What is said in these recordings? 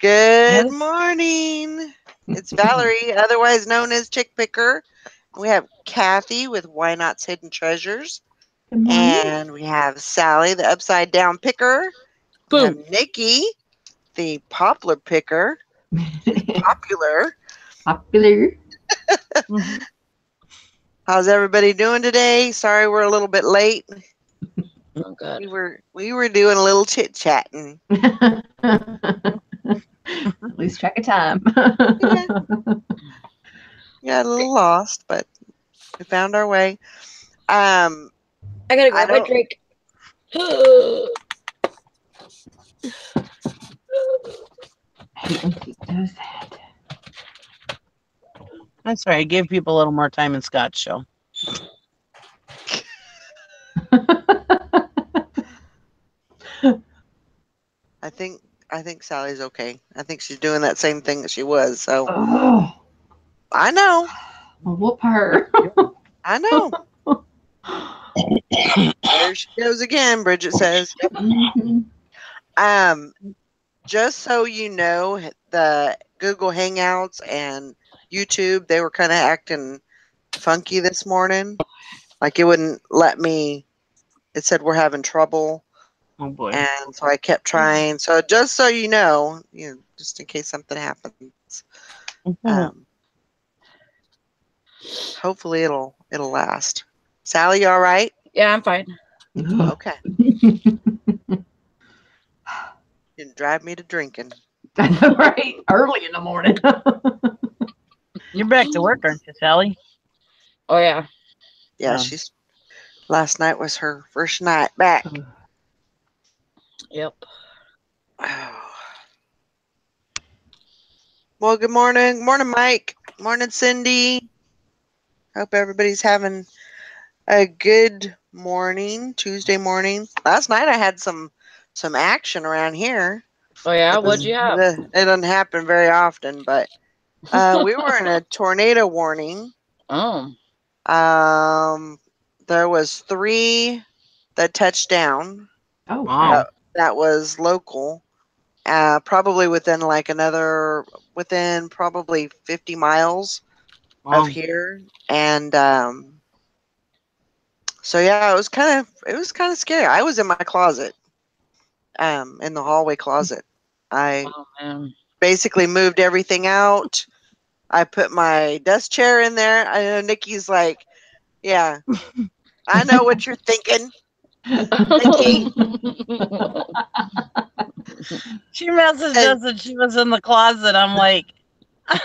Good morning. It's Valerie, otherwise known as Chick Picker. We have Kathy with Why Not's Hidden Treasures. Good morning. And we have Sally, the Upside Down Picker. We have Nikki, the Poplar Picker. Popular. Popular. How's everybody doing today? Sorry we're a little bit late. Oh God. We were doing a little chit chatting. Lose track of time. Got a little lost, but we found our way. I gotta grab my drink. I hate when Pete does that. I'm sorry, I gave people a little more time in Scott's show. I think Sally's okay. I think she's doing that same thing that she was. So I know. I'll whoop her. I know. There she goes again, Bridget says. Just so you know, the Google Hangouts and YouTube, they were kind of acting funky this morning. Like it wouldn't let me. It said we're having trouble. Oh boy. And so I kept trying. So just so you know, just in case something happens. Hopefully it'll last. Sally, you all right? Yeah, I'm fine. Okay. You can drive me to drinking. Right. Early in the morning. You're back to work, aren't you, Sally? Oh yeah. Yeah, last night was her first night back. Yep. Oh. Well, good morning. Good morning, Mike. Morning, Cindy. Hope everybody's having a good morning, Tuesday morning. Last night I had some action around here. Oh yeah, what'd you have? It doesn't happen very often, but we were in a tornado warning. Oh. There was 3 that touched down. Oh wow. That was local. Probably within probably 50 miles of here. And so yeah, it was kind of scary. I was in my closet. In the hallway closet. I basically moved everything out. I put my desk chair in there. I know Nikki's like, yeah, I know what you're thinking. Nikki. She messaged us and she was in the closet. I'm like, and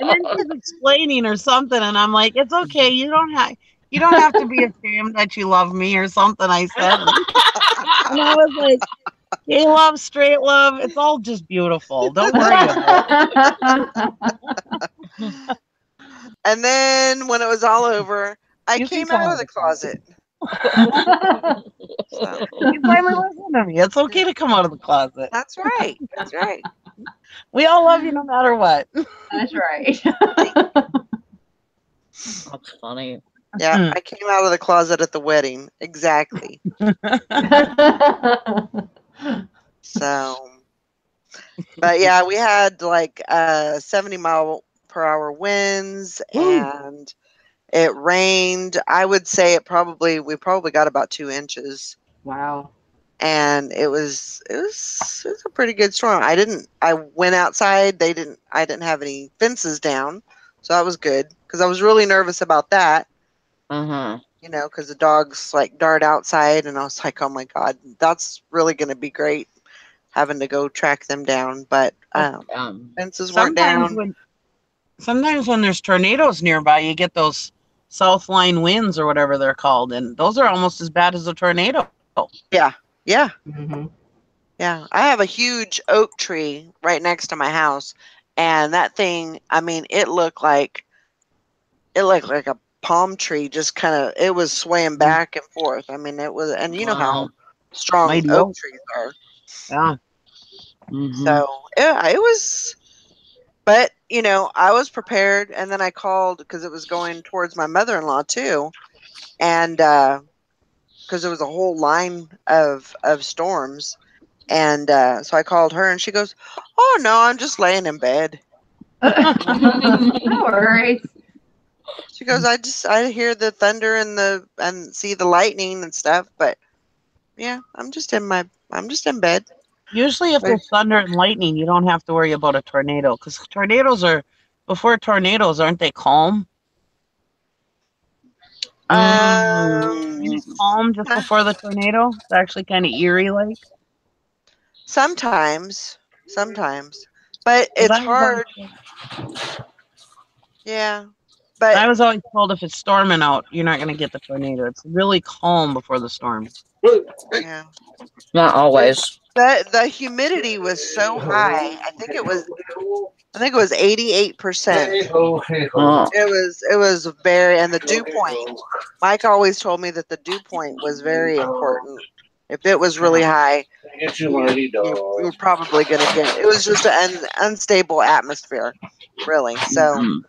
then she's explaining or something, and I'm like, it's okay. You don't have to be ashamed that you love me or something. I said, and I was like, gay love, straight love, it's all just beautiful. Don't worry about it. And then when it was all over, I came out of the closet. So. You finally listen to me. It's okay to come out of the closet. That's right. That's right. We all love you no matter what. That's right. That's funny. Yeah, I came out of the closet at the wedding. Exactly. So, but yeah, we had like 70-mile-per-hour winds, and it rained. I would say we probably got about 2 inches. Wow. And it was a pretty good storm. I went outside. I didn't have any fences down, so that was good because I was really nervous about that. Because the dogs like dart outside, and I was like, oh my God, that's really going to be great having to go track them down. But fences weren't down. Sometimes when there's tornadoes nearby, you get those south line winds or whatever they're called, and those are almost as bad as a tornado. Yeah. Yeah. Mm-hmm. Yeah. I have a huge oak tree right next to my house, and that thing, I mean, it looked like a palm tree, just it was swaying back and forth. I mean, it was, and you know how strong oak trees are. Yeah. So yeah, it was, but I was prepared, and then I called because it was going towards my mother-in-law too, and because there was a whole line of storms, And so I called her, and she goes, "Oh no, I'm just laying in bed." No worries. She goes, I hear the thunder and see the lightning and stuff, but yeah, I'm just in bed." Usually, if there's thunder and lightning, you don't have to worry about a tornado because before tornadoes, aren't they calm? Isn't it calm just before the tornado? It's actually kind of eerie, like. Sometimes, but 'Cause it's hard. Yeah, but I was always told if it's storming out, you're not going to get the tornado. It's really calm before the storm. yeah, Not always. the humidity was so high. I think it was 88%. Oh. It was very, and the dew point. Mike always told me that the dew point was very important. If it was really high, you were probably going to get. It was just an unstable atmosphere, really. So,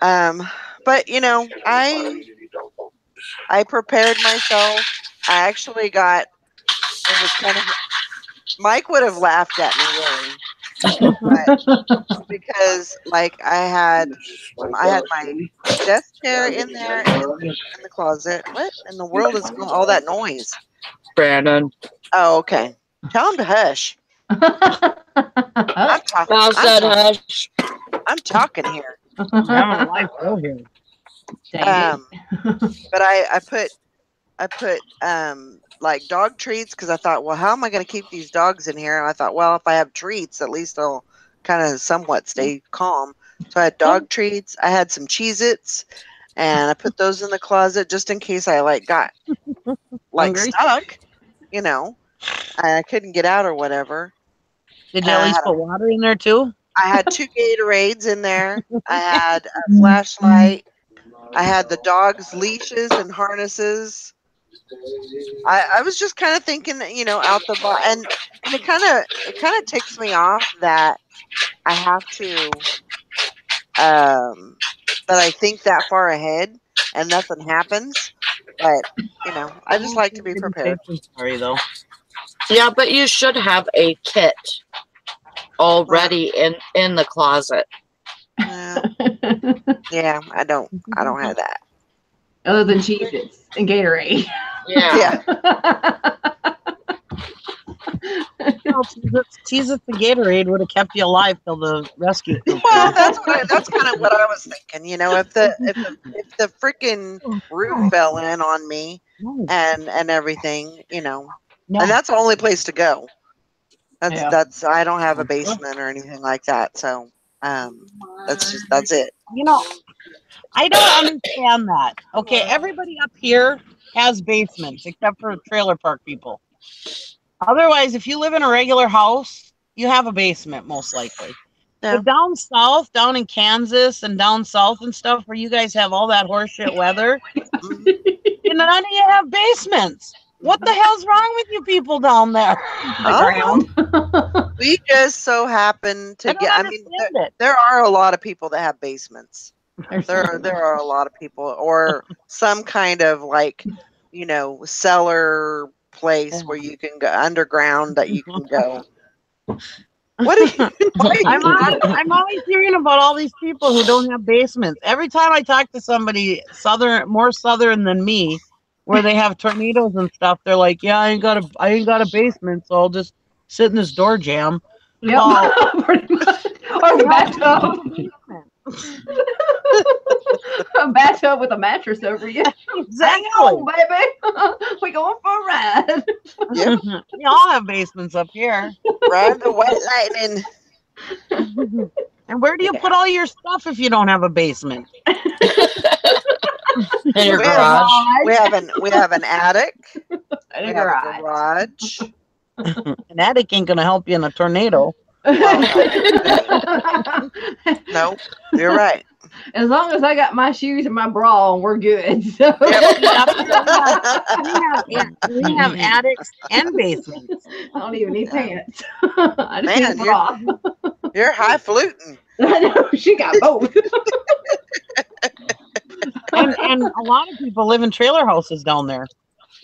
but I prepared myself. I actually got. It was kind of. Mike would have laughed at me, really. But because like I had my desk chair in there in the closet. What in the world is all that noise? Brandon. Oh, okay. Tell him to hush. I'm Mouse said hush. I'm talking here. I'm having a live show here. But I put like dog treats because I thought, well, how am I going to keep these dogs in here? And I thought, well, if I have treats, at least they'll kind of somewhat stay calm. So I had dog treats. I had some Cheez-Its, and I put those in the closet just in case I got stuck, and I couldn't get out or whatever. Did you at least put water in there too? I had 2 Gatorades in there. I had a flashlight. I had the dogs' leashes and harnesses. I was just kind of thinking, out the box, and it kind of ticks me off that I have to, that I think that far ahead and nothing happens. But I just like to be prepared. Sorry though. Yeah, but you should have a kit already in the closet. Yeah, I don't have that. Other than Cheez-Its and Gatorade. Yeah. Cheez-Its and Gatorade would have kept you alive till the rescue. Well, that's kind of what I was thinking. If the freaking roof fell in on me and everything, and that's the only place to go. That's I don't have a basement or anything like that, so that's it. I don't understand that. Okay, everybody up here has basements except for trailer park people. Otherwise, if you live in a regular house, you have a basement most likely. Yeah. But down south, down in Kansas and down south and stuff where you guys have all that horseshit weather, none of you have basements. What the hell's wrong with you people down there? We just so happen to get. I mean, there are a lot of people that have basements. There are a lot of people, or some kind of cellar place where you can go underground that you can go. What are you? I'm always hearing about all these people who don't have basements. Every time I talk to somebody more southern than me, where they have tornadoes and stuff, they're like, "Yeah, I ain't got a basement, so I'll just sit in this door jam." Yep, pretty much. Or the bathtub. A bathtub with a mattress over you. Exactly. Hang on, baby. We going for a ride. Yep. We all have basements up here. Ride the white lightning. And where do you put all your stuff if you don't have a basement? In your garage. We have an attic. And a garage. An attic ain't gonna help you in a tornado. No, you're right. As long as I got my shoes and my bra on, we're good. So. We have attics and basements. I don't even need pants. I just need a bra. You're highfalutin. I know, she got both. And a lot of people live in trailer houses down there.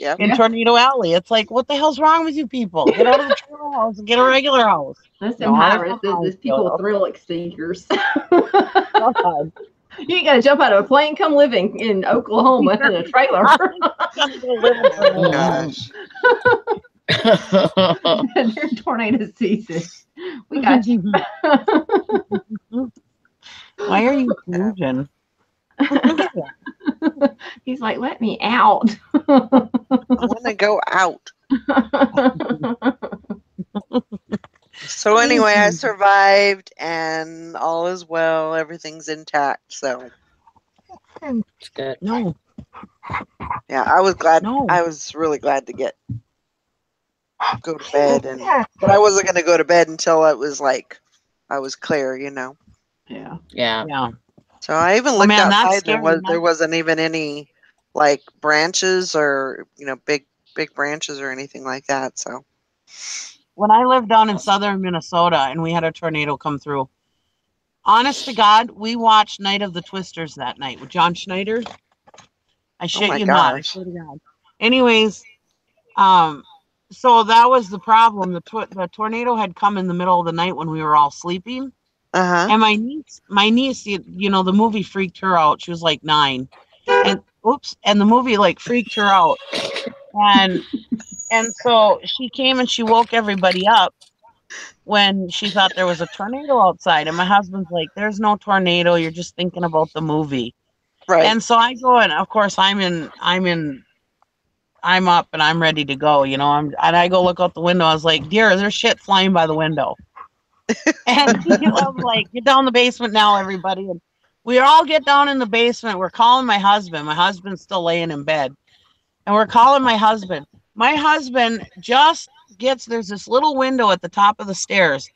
Yep. in Tornado Alley. It's like, what the hell's wrong with you people? Get out of the trailer house and get a regular house. That's No, some I high don't risk. This people know. thrill extinguers. God. You ain't got to jump out of a plane. Come living in Oklahoma in a trailer. Gotta go live in Oh Tornado Alley. gosh. During tornado season. We got you. Why are you Yeah. snoozing? He's like, let me out. I want to go out. So anyway, I survived, and all is well. Everything's intact. So It's good. No, yeah, I was glad. No. I was really glad to go to bed, but I wasn't going to go to bed until it was like I was clear, Yeah. Yeah. yeah. So I even Oh, looked man, that's outside. scary. There wasn't even any like branches or big branches or anything like that. So When I lived down in southern Minnesota and we had a tornado come through, honest to God, we watched Night of the Twisters that night with John Schneider. I shit my you not. I gosh. swear to God. Anyways, so that was the problem. The tornado had come in the middle of the night when we were all sleeping. Uh-huh. And my niece, the movie freaked her out. She was like 9. And the movie like freaked her out. And so she came and she woke everybody up when she thought there was a tornado outside. And my husband's like, there's no tornado. You're just thinking about the movie. Right. And so I go, and of course I'm up and I'm ready to go, and I go look out the window. I was like, dear, there's shit flying by the window. And I was like, get down the basement now, everybody. And we all get down in the basement. We're calling my husband. My husband's still laying in bed. And we're calling my husband. My husband just there's this little window at the top of the stairs.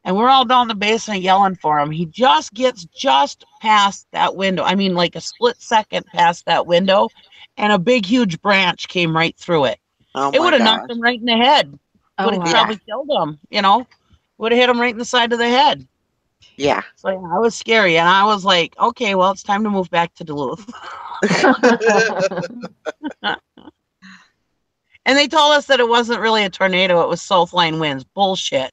And we're all down the basement yelling for him. He just gets just past that window. I mean, like a split second past that window. And a big, huge branch came right through it. Oh It my would have gosh. knocked him right in the head. Oh, Would have wow. probably killed him, Would have hit him right in the side of the head. Yeah. So yeah, I was scary. And I was like, okay, well, it's time to move back to Duluth. And they told us that it wasn't really a tornado. It was south line winds. Bullshit.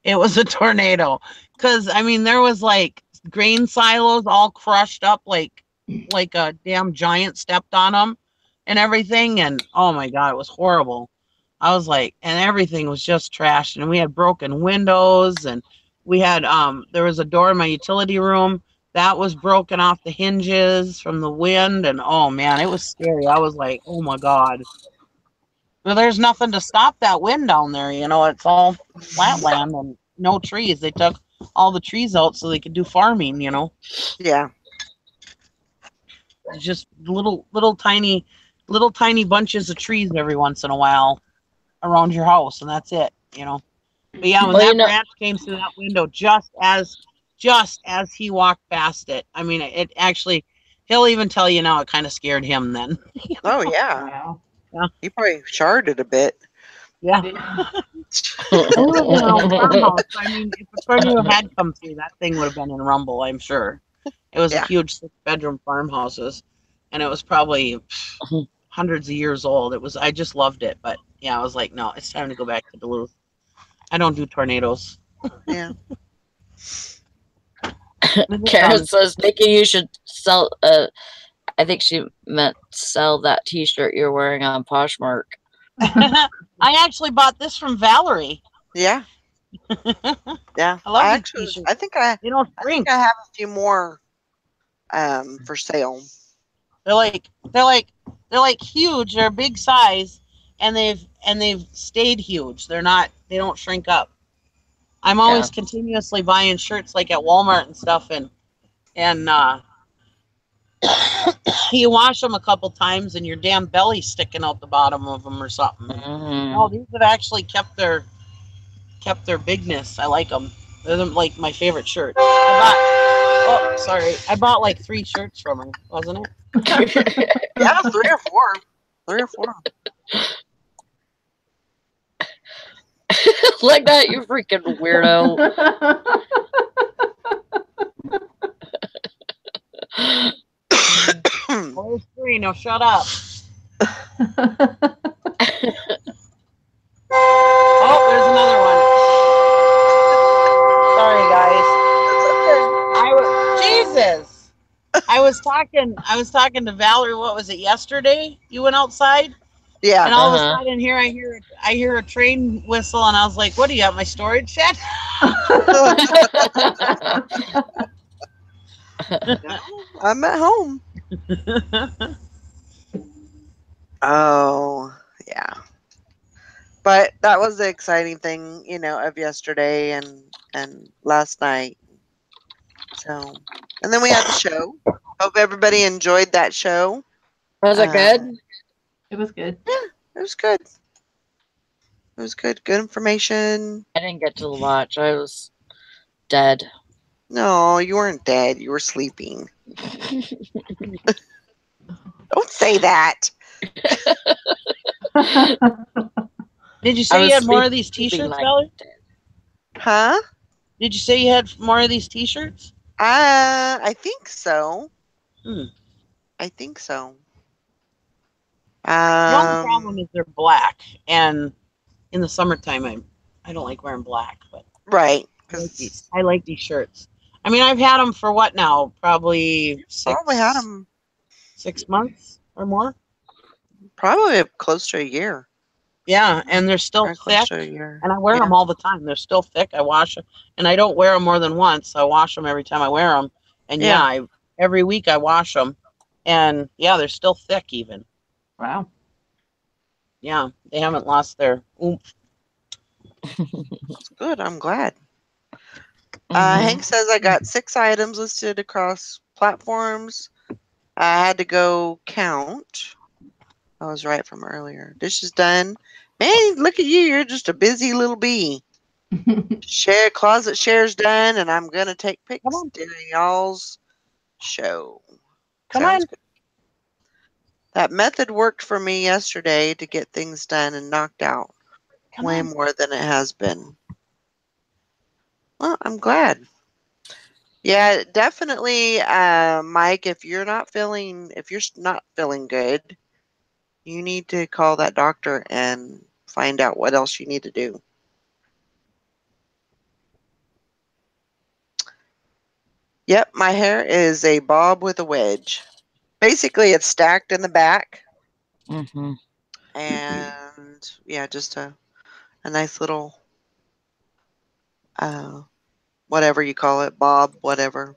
It was a tornado. Because, I mean, there was like grain silos all crushed up like a damn giant stepped on them and everything. And, oh, my God, it was horrible. I was like, and everything was just trashed. And we had broken windows. And we had, there was a door in my utility room that was broken off the hinges from the wind. And, oh, man, it was scary. I was like, oh, my God. Well, there's nothing to stop that wind down there. It's all flatland and no trees. They took all the trees out so they could do farming. Yeah. Just little tiny bunches of trees every once in a while around your house, and that's it. But yeah, when that branch came through that window, just as he walked past it, I mean, it actually. He'll even tell you now. It kind of scared him then. Oh yeah. Wow. Yeah. He probably sharded a bit. Yeah. We lived in an old farmhouse. I mean, if a tornado had come through, that thing would have been in rumble, I'm sure. It was a huge 6-bedroom farmhouses, and it was probably hundreds of years old. I just loved it. But yeah, I was like, no, it's time to go back to Duluth. I don't do tornadoes. Yeah. Karen says, Nikki, you should sell. I think she meant sell that T-shirt you're wearing on Poshmark. I actually bought this from Valerie. Yeah. Yeah. I love these t-shirts. I think I shrink. I have a few more for sale. They're like huge. They're a big size, and they've stayed huge. They don't shrink up. I'm always continuously buying shirts like at Walmart and stuff, and you wash them a couple times and your damn belly's sticking out the bottom of them or something. No, these have actually kept their bigness. I like them. They're like my favorite shirts. I bought like 3 shirts from her, wasn't it? Yeah, 3 or 4. 3 or 4. Like that, you freaking weirdo. Where's 3? No, shut up. talking to Valerie. What was it, yesterday? You went outside, Yeah. and all of a Uh-huh. sudden here I hear a train whistle, and I was like, "What, do you at my storage shed?" No, I'm at home. Oh, yeah. But that was the exciting thing, of yesterday and last night. So, and then we had the show. Hope everybody enjoyed that show. Was it Uh, good? It was good. yeah, it was good. It was good. Good information. I didn't get to watch. I was dead. No, you weren't dead. You were sleeping. Don't say that. Did you I say you was had more of these sleeping T-shirts, like Valerie? dead. Huh? Did you say you had more of these T-shirts? I think so. Hmm. I think so. The only problem is they're black, and in the summertime, I don't like wearing black, but Right. I like these. Because I like these shirts. I mean, I've had them for what now? Probably probably had them 6 months or more. probably close to a year. Yeah, and they're still Or close thick, to a year. and I wear Yeah. them all the time. They're still thick. I wash them, and I don't wear them more than once. I wash them every time I wear them, and yeah, Yeah. every week I wash them, and yeah, they're still thick even. Wow. Yeah, they haven't lost their oomph. That's good. I'm glad. Mhm. Hank says I got 6 items listed across platforms. I had to go count. I was right from earlier. Dishes done. Man, look at you. You're just a busy little bee. Share closet shares done, and I'm gonna take Come pics on, during y'all's show. come Sounds on. good. That method worked for me yesterday to get things done and knocked out Come way on. more than it has been. Well, I'm glad. Yeah, definitely, Mike. If you're not feeling good, you need to call that doctor and find out what else you need to do. Yep, my hair is a bob with a wedge. Basically, it's stacked in the back, Mhm. and yeah, just a nice little uh, whatever you call it, bob, whatever,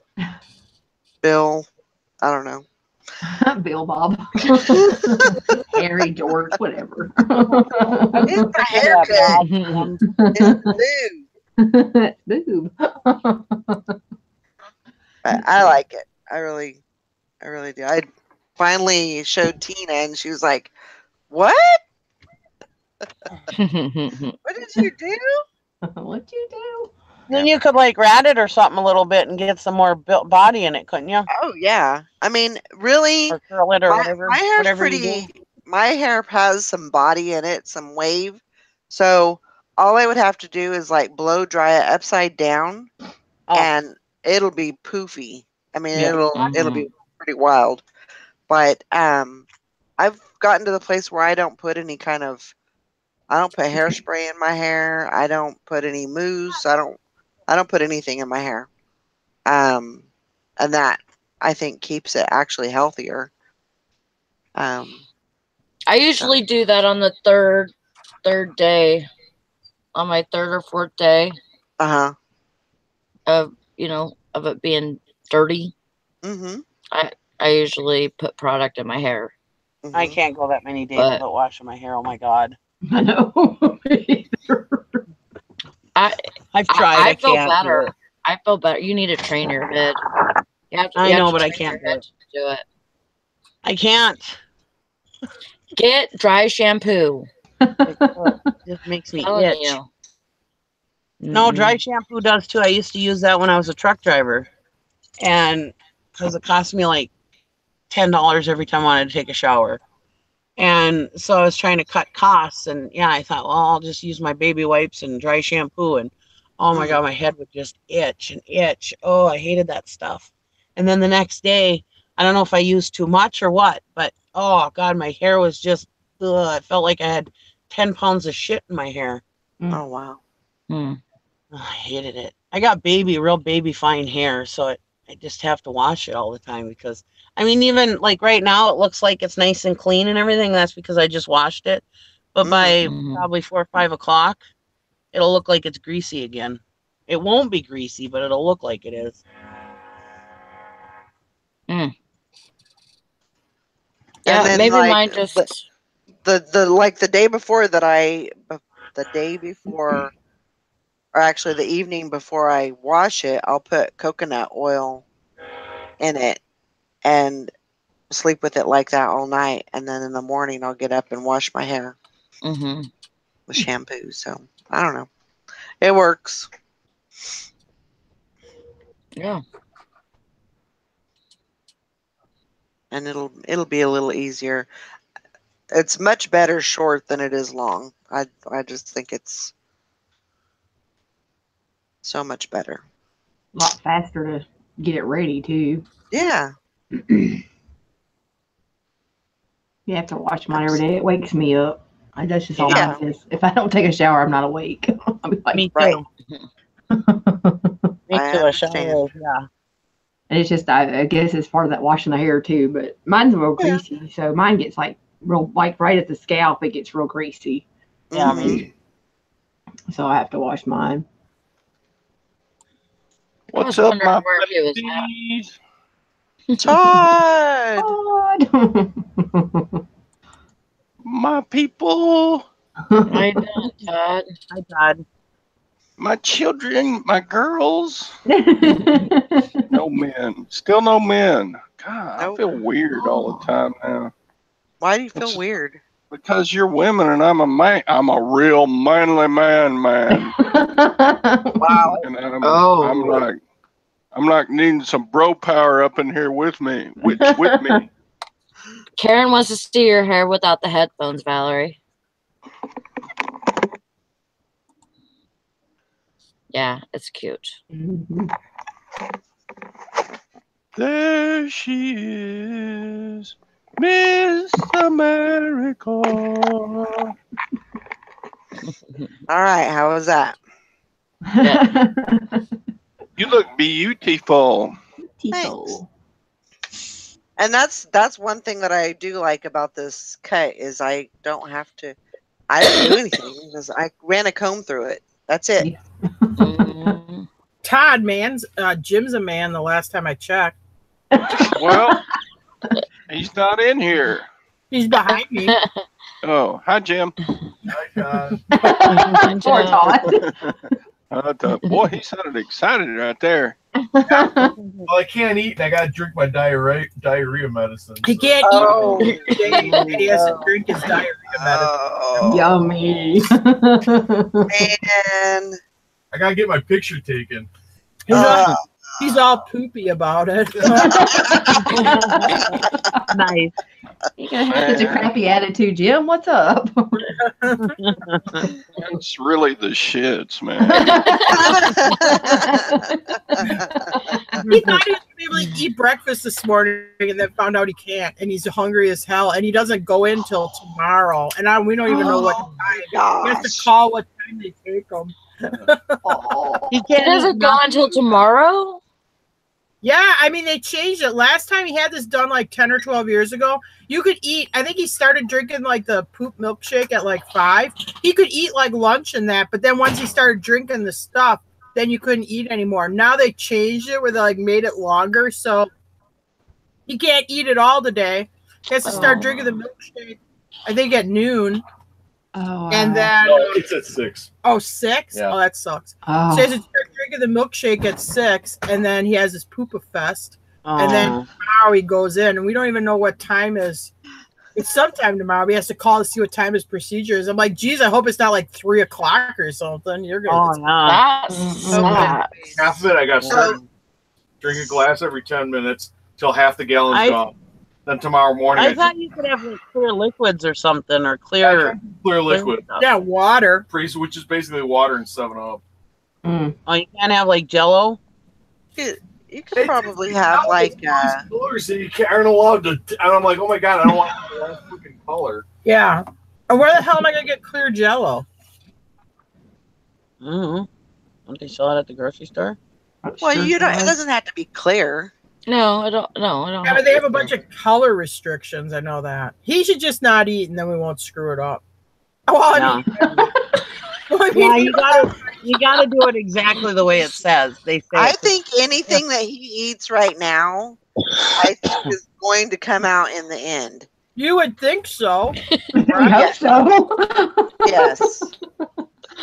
Bill. I don't know. Bill Bob. Harry, George, whatever. It's my Yeah, haircut. Bob. It's the Boob. but I like it. I really do. I finally showed Tina, and she was like, "What? What did you do?" What'd you do? Then you could like rat it or something a little bit and get some more built body in it, couldn't you? Oh yeah. I mean, really, Or curl it or my hair's whatever you do. pretty. My hair has some body in it, some wave. So all I would have to do is like blow dry it upside down, Oh, and it'll be poofy. I mean, Yeah. it'll Mhm. be pretty wild. But I've gotten to the place where I don't put hairspray in my hair. I don't put any mousse. I don't put anything in my hair. Um, and that I think keeps it actually healthier. Um, I so usually do that on the third day, on my third or fourth day uh-huh. of of it being dirty. Mhm. I I usually put product in my hair, I Mhm. can't go that many days but without washing my hair. Oh my god. I know. I I've I, tried. I I feel can't do better. it. I feel better. You need to train your head. I You have know, to but I train your can't do head it. to do it. I can't. Get dry shampoo. It just makes me Telling itch. you. No, dry Mm-mm. shampoo does too. I used to use that when I was a truck driver, and because it cost me like $10 every time I wanted to take a shower. And so I was trying to cut costs, and yeah, I thought, well, I'll just use my baby wipes and dry shampoo, and oh my Mhm. god, my head would just itch and itch. Oh, I hated that stuff. And then the next day, I don't know if I used too much or what, but oh god, my hair was just, ugh, it felt like I had 10 pounds of shit in my hair. Oh wow. Mm. Oh, I hated it. I got real baby fine hair, so I just have to wash it all the time because, I mean, even like right now, it looks like it's nice and clean and everything. That's because I just washed it. But by probably 4 or 5 o'clock, it'll look like it's greasy again. It won't be greasy, but it'll look like it is. Mm. And Yeah, then maybe like mine just. the like the day before that the day before, or actually the evening before I wash it, I'll put coconut oil in it and sleep with it like that all night, and then in the morning I'll get up and wash my hair Mm-hmm. with shampoo. So I don't know, it works. Yeah. And it'll be a little easier. It's much better short than it is long. I just think it's so much better. A lot faster to get it ready too. Yeah. You have to watch mine every day. It wakes me up. That's just all Yeah. mine is. If I don't take a shower, I'm not awake. I'll be like, Me too. Right. Me I too. A understand. shower. Yeah. and it's just, I guess it's part of that washing the hair too. But mine's real Yeah. greasy, so mine gets like real, like right at the scalp, it gets real greasy. Yeah. Mhm. So I have to wash mine. I What's was up, wondering my where he was at. buddies? Todd. God. My people, How you doing, Todd? Hi, Todd. my children, my girls. No men. Still no men. God, I Nope. feel weird all the time now. Why do you feel It's weird? because you're women and I'm a man. I'm a real manly man. Wow. And Oh. I'm like needing some bro power up in here with me. With me. Karen wants to see your hair without the headphones, Valerie. Yeah, it's cute. There she is, Miss America. All right. How was that? You look beautiful. Thanks. And that's one thing that I do like about this cut is I don't have to. I didn't do anything because I ran a comb through it. That's it. Mm. Todd, Jim's a man the last time I checked. Well, he's not in here. He's behind me. Oh, hi, Jim. Poor Todd. Boy, he sounded excited right there. Well, I can't eat, and I gotta drink my diarrhea medicine. He can't eat. He has to drink his diarrhea medicine. Oh, Yummy. man. I gotta get my picture taken. He's all poopy about it. Nice. You gonna have such a crappy attitude, Jim. What's up? It's really the shits, man. He thought he was gonna be able to eat breakfast this morning and then found out he can't, and he's hungry as hell, and he doesn't go in till tomorrow, and we don't even know what time. He has to call what time they take him. He can't. It doesn't go until tomorrow? Yeah, I mean, they changed it. Last time he had this done like 10 or 12 years ago, you could eat. I think he started drinking like the poop milkshake at like 5. He could eat like lunch and that, but then once he started drinking the stuff, then you couldn't eat anymore. Now they changed it where they like made it longer, so he can't eat it all today. He has to start drinking the milkshake, I think at noon. Oh, And then No, it's at 6. Oh, 6? Yeah. Oh, that sucks. Oh. So he has to start drinking the milkshake at 6, and then he has his poop-a-fest. And then tomorrow he goes in, and we don't even know what time is. It's sometime tomorrow. He has to call to see what time his procedure is. I'm like, geez, I hope it's not like 3 o'clock or something. You're gonna. That's sad. Half of it, I got to start drink a glass every 10 minutes till half the gallon's gone. Then tomorrow morning, I thought you could have like clear liquids or something, or clear liquid. Yeah, water. Which is basically water and 7-Up. Mm. Oh, you can't have like Jello. You could probably have like colors that you aren't allowed to. And I'm like, oh my god, I don't want the freaking color. Yeah. And where the hell am I gonna get clear Jello? Don't they sell it at the grocery store? Well, you don't. It doesn't have to be clear. No, I don't. No, I don't. Yeah, but they have a bunch of color restrictions. I know that. He should just not eat, and then we won't screw it up. Well, I mean, Yeah, you gotta do it exactly the way it says. They say. I think anything that he eats right now, I think is going to come out in the end. You would think so. I hope so. Yes.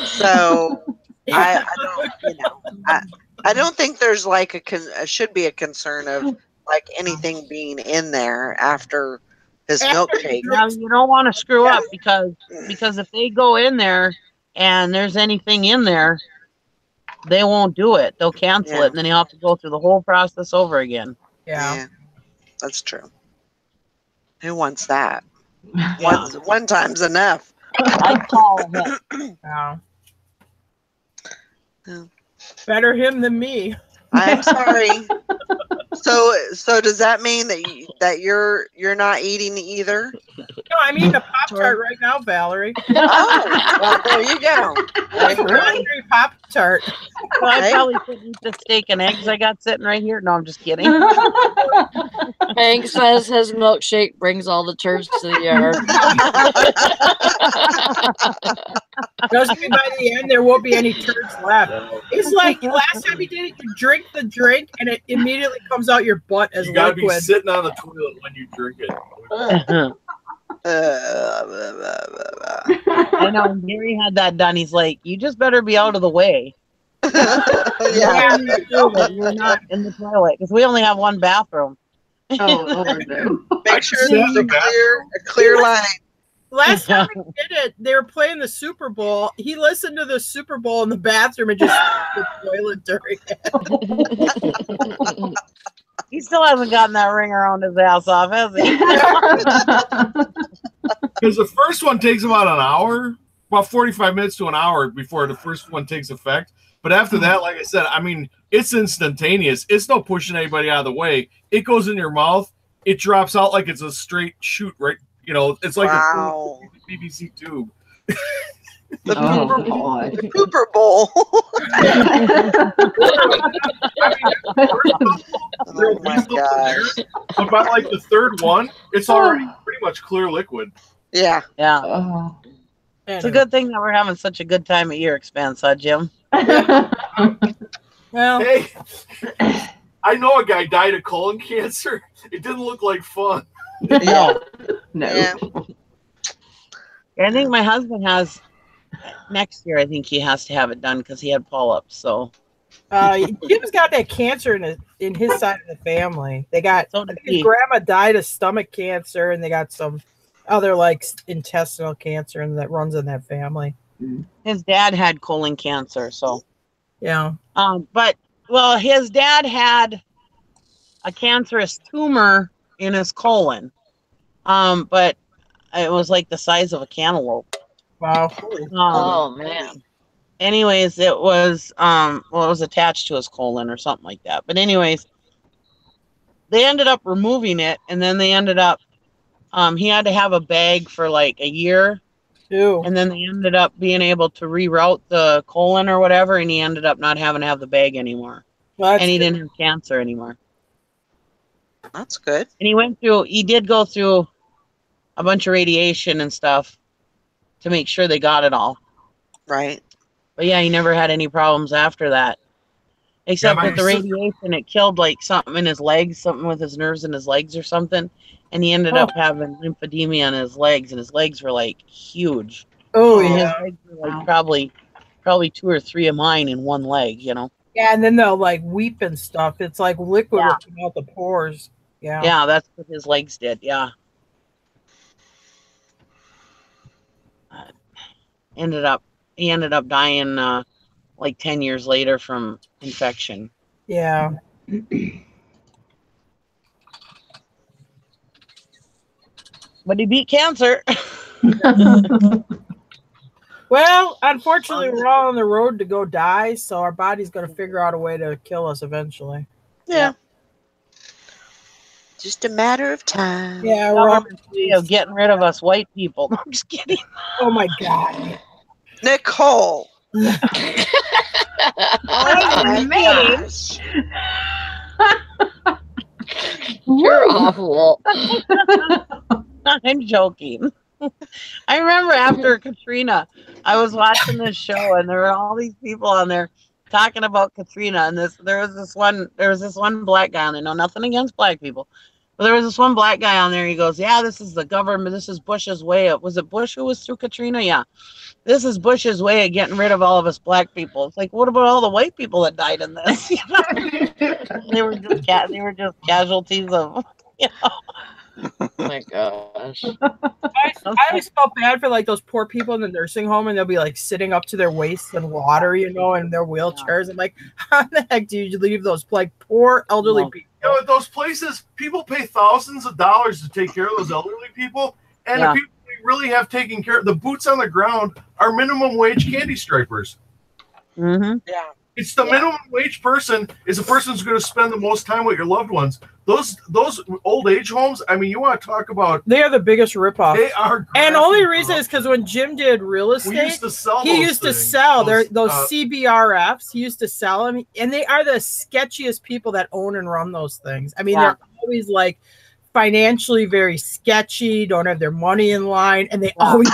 So I don't, I don't think there's like should be a concern of like anything being in there after his milkshake. Now, you don't want to screw up because if they go in there and there's anything in there, they won't do it. They'll cancel it, and then you have to go through the whole process over again. Yeah, that's true. Who wants that? One time's enough. I call him. Yeah. Better him than me. I'm sorry. So does that mean that you're not eating either? No, I'm eating a Pop-Tart right now, Valerie. Oh, well, there you go. Pop-Tart. Well, I probably should eat the steak and eggs I got sitting right here. No, I'm just kidding. Hank says his milkshake brings all the turds to the yard. Trust me, by the end, there won't be any turds left. It's like last time you did it, you drink the drink, and it immediately comes out your butt as You gotta liquid. be sitting on the toilet when you drink it. I know. When Gary had that done, he's like, "You just better be out of the way." Yeah. You're not in the toilet because we only have one bathroom. Oh, Make sure there's a clear line. Last time we did it, they were playing the Super Bowl. He listened to the Super Bowl in the bathroom and just the toilet during it. He still hasn't gotten that ring around his ass off, has he? Because the first one takes about an hour, about 45 minutes to an hour before the first one takes effect. But after that, like I said, I mean, it's instantaneous. It's no pushing anybody out of the way. It goes in your mouth. It drops out like it's a straight shoot, right? You know, it's like a BBC tube. The oh, boy. The pooper bowl. Oh my gosh. But by like the third one, it's already pretty much clear liquid. Yeah. Yeah. Oh. It's a good thing that we're having such a good time at your expense, huh, Jim? Well, hey, I know a guy died of colon cancer. It didn't look like fun. No. No. Yeah. I think my husband has next year. I think he has to have it done because he had polyps. So Jim's got that cancer in his side of the family. They got So did his he. grandma died of stomach cancer, and they got some other like intestinal cancer, and that runs in that family. His dad had colon cancer. So, Yeah. but well, his dad had a cancerous tumor in his colon. But it was like the size of a cantaloupe. Wow. Oh man. Anyways, it was well, it was attached to his colon or something like that. But anyways, they ended up removing it, and then they ended up he had to have a bag for like a year, Ew. and then they ended up being able to reroute the colon or whatever, and he ended up not having to have the bag anymore. Well, that's And he good. didn't have cancer anymore. That's good. And he did go through a bunch of radiation and stuff to make sure they got it all. Right. But yeah, he never had any problems after that. Except my with the sister- radiation, it killed like something in his legs, something with his nerves in his legs or something. And he ended up having lymphedema in his legs, and his legs were like huge. Oh And yeah. his legs were like probably 2 or 3 of mine in one leg, you know? Yeah, and then they'll like weep and stuff. It's like liquid Yeah. will come out the pores. Yeah. Yeah, that's what his legs did. Yeah. He ended up dying like 10 years later from infection. Yeah. But he beat cancer. Well, unfortunately, we're all on the road to go die, so our body's going to figure out a way to kill us eventually. Yeah. Just a matter of time. Yeah, we're all. Of getting rid of us white people. No, I'm just kidding. Oh my god. Nicole. Oh my Man. gosh. You're awful. I'm joking. I remember after Katrina, I was watching this show and there were all these people on there talking about Katrina and there was this one black guy on there. No, nothing against black people. But there was this one black guy on there. He goes, "Yeah, this is the government. This is Bush's way of." Was it Bush who was through Katrina? Yeah. This is Bush's way of getting rid of all of us black people. It's like, what about all the white people that died in this? You know? They were just casualties of. You know? Oh my gosh. I always felt bad for like those poor people in the nursing home, and they'll be like sitting up to their waists in water, you know, in their wheelchairs. I'm like, how the heck do you leave those like poor elderly people? You know, at those places, people pay thousands of dollars to take care of those elderly people, and the people we really have taken care of, the boots on the ground, are minimum wage candy stripers. Mm-hmm. Yeah. It's the minimum wage person is the person who's going to spend the most time with your loved ones. Those old age homes, I mean, you want to talk about. They are the biggest ripoff. They are. And only reason is because when Jim did real estate, We used to sell he those used to things. sell those CBRFs. He used to sell them, and they are the sketchiest people that own and run those things. I mean, they're always like financially very sketchy, don't have their money in line, and they always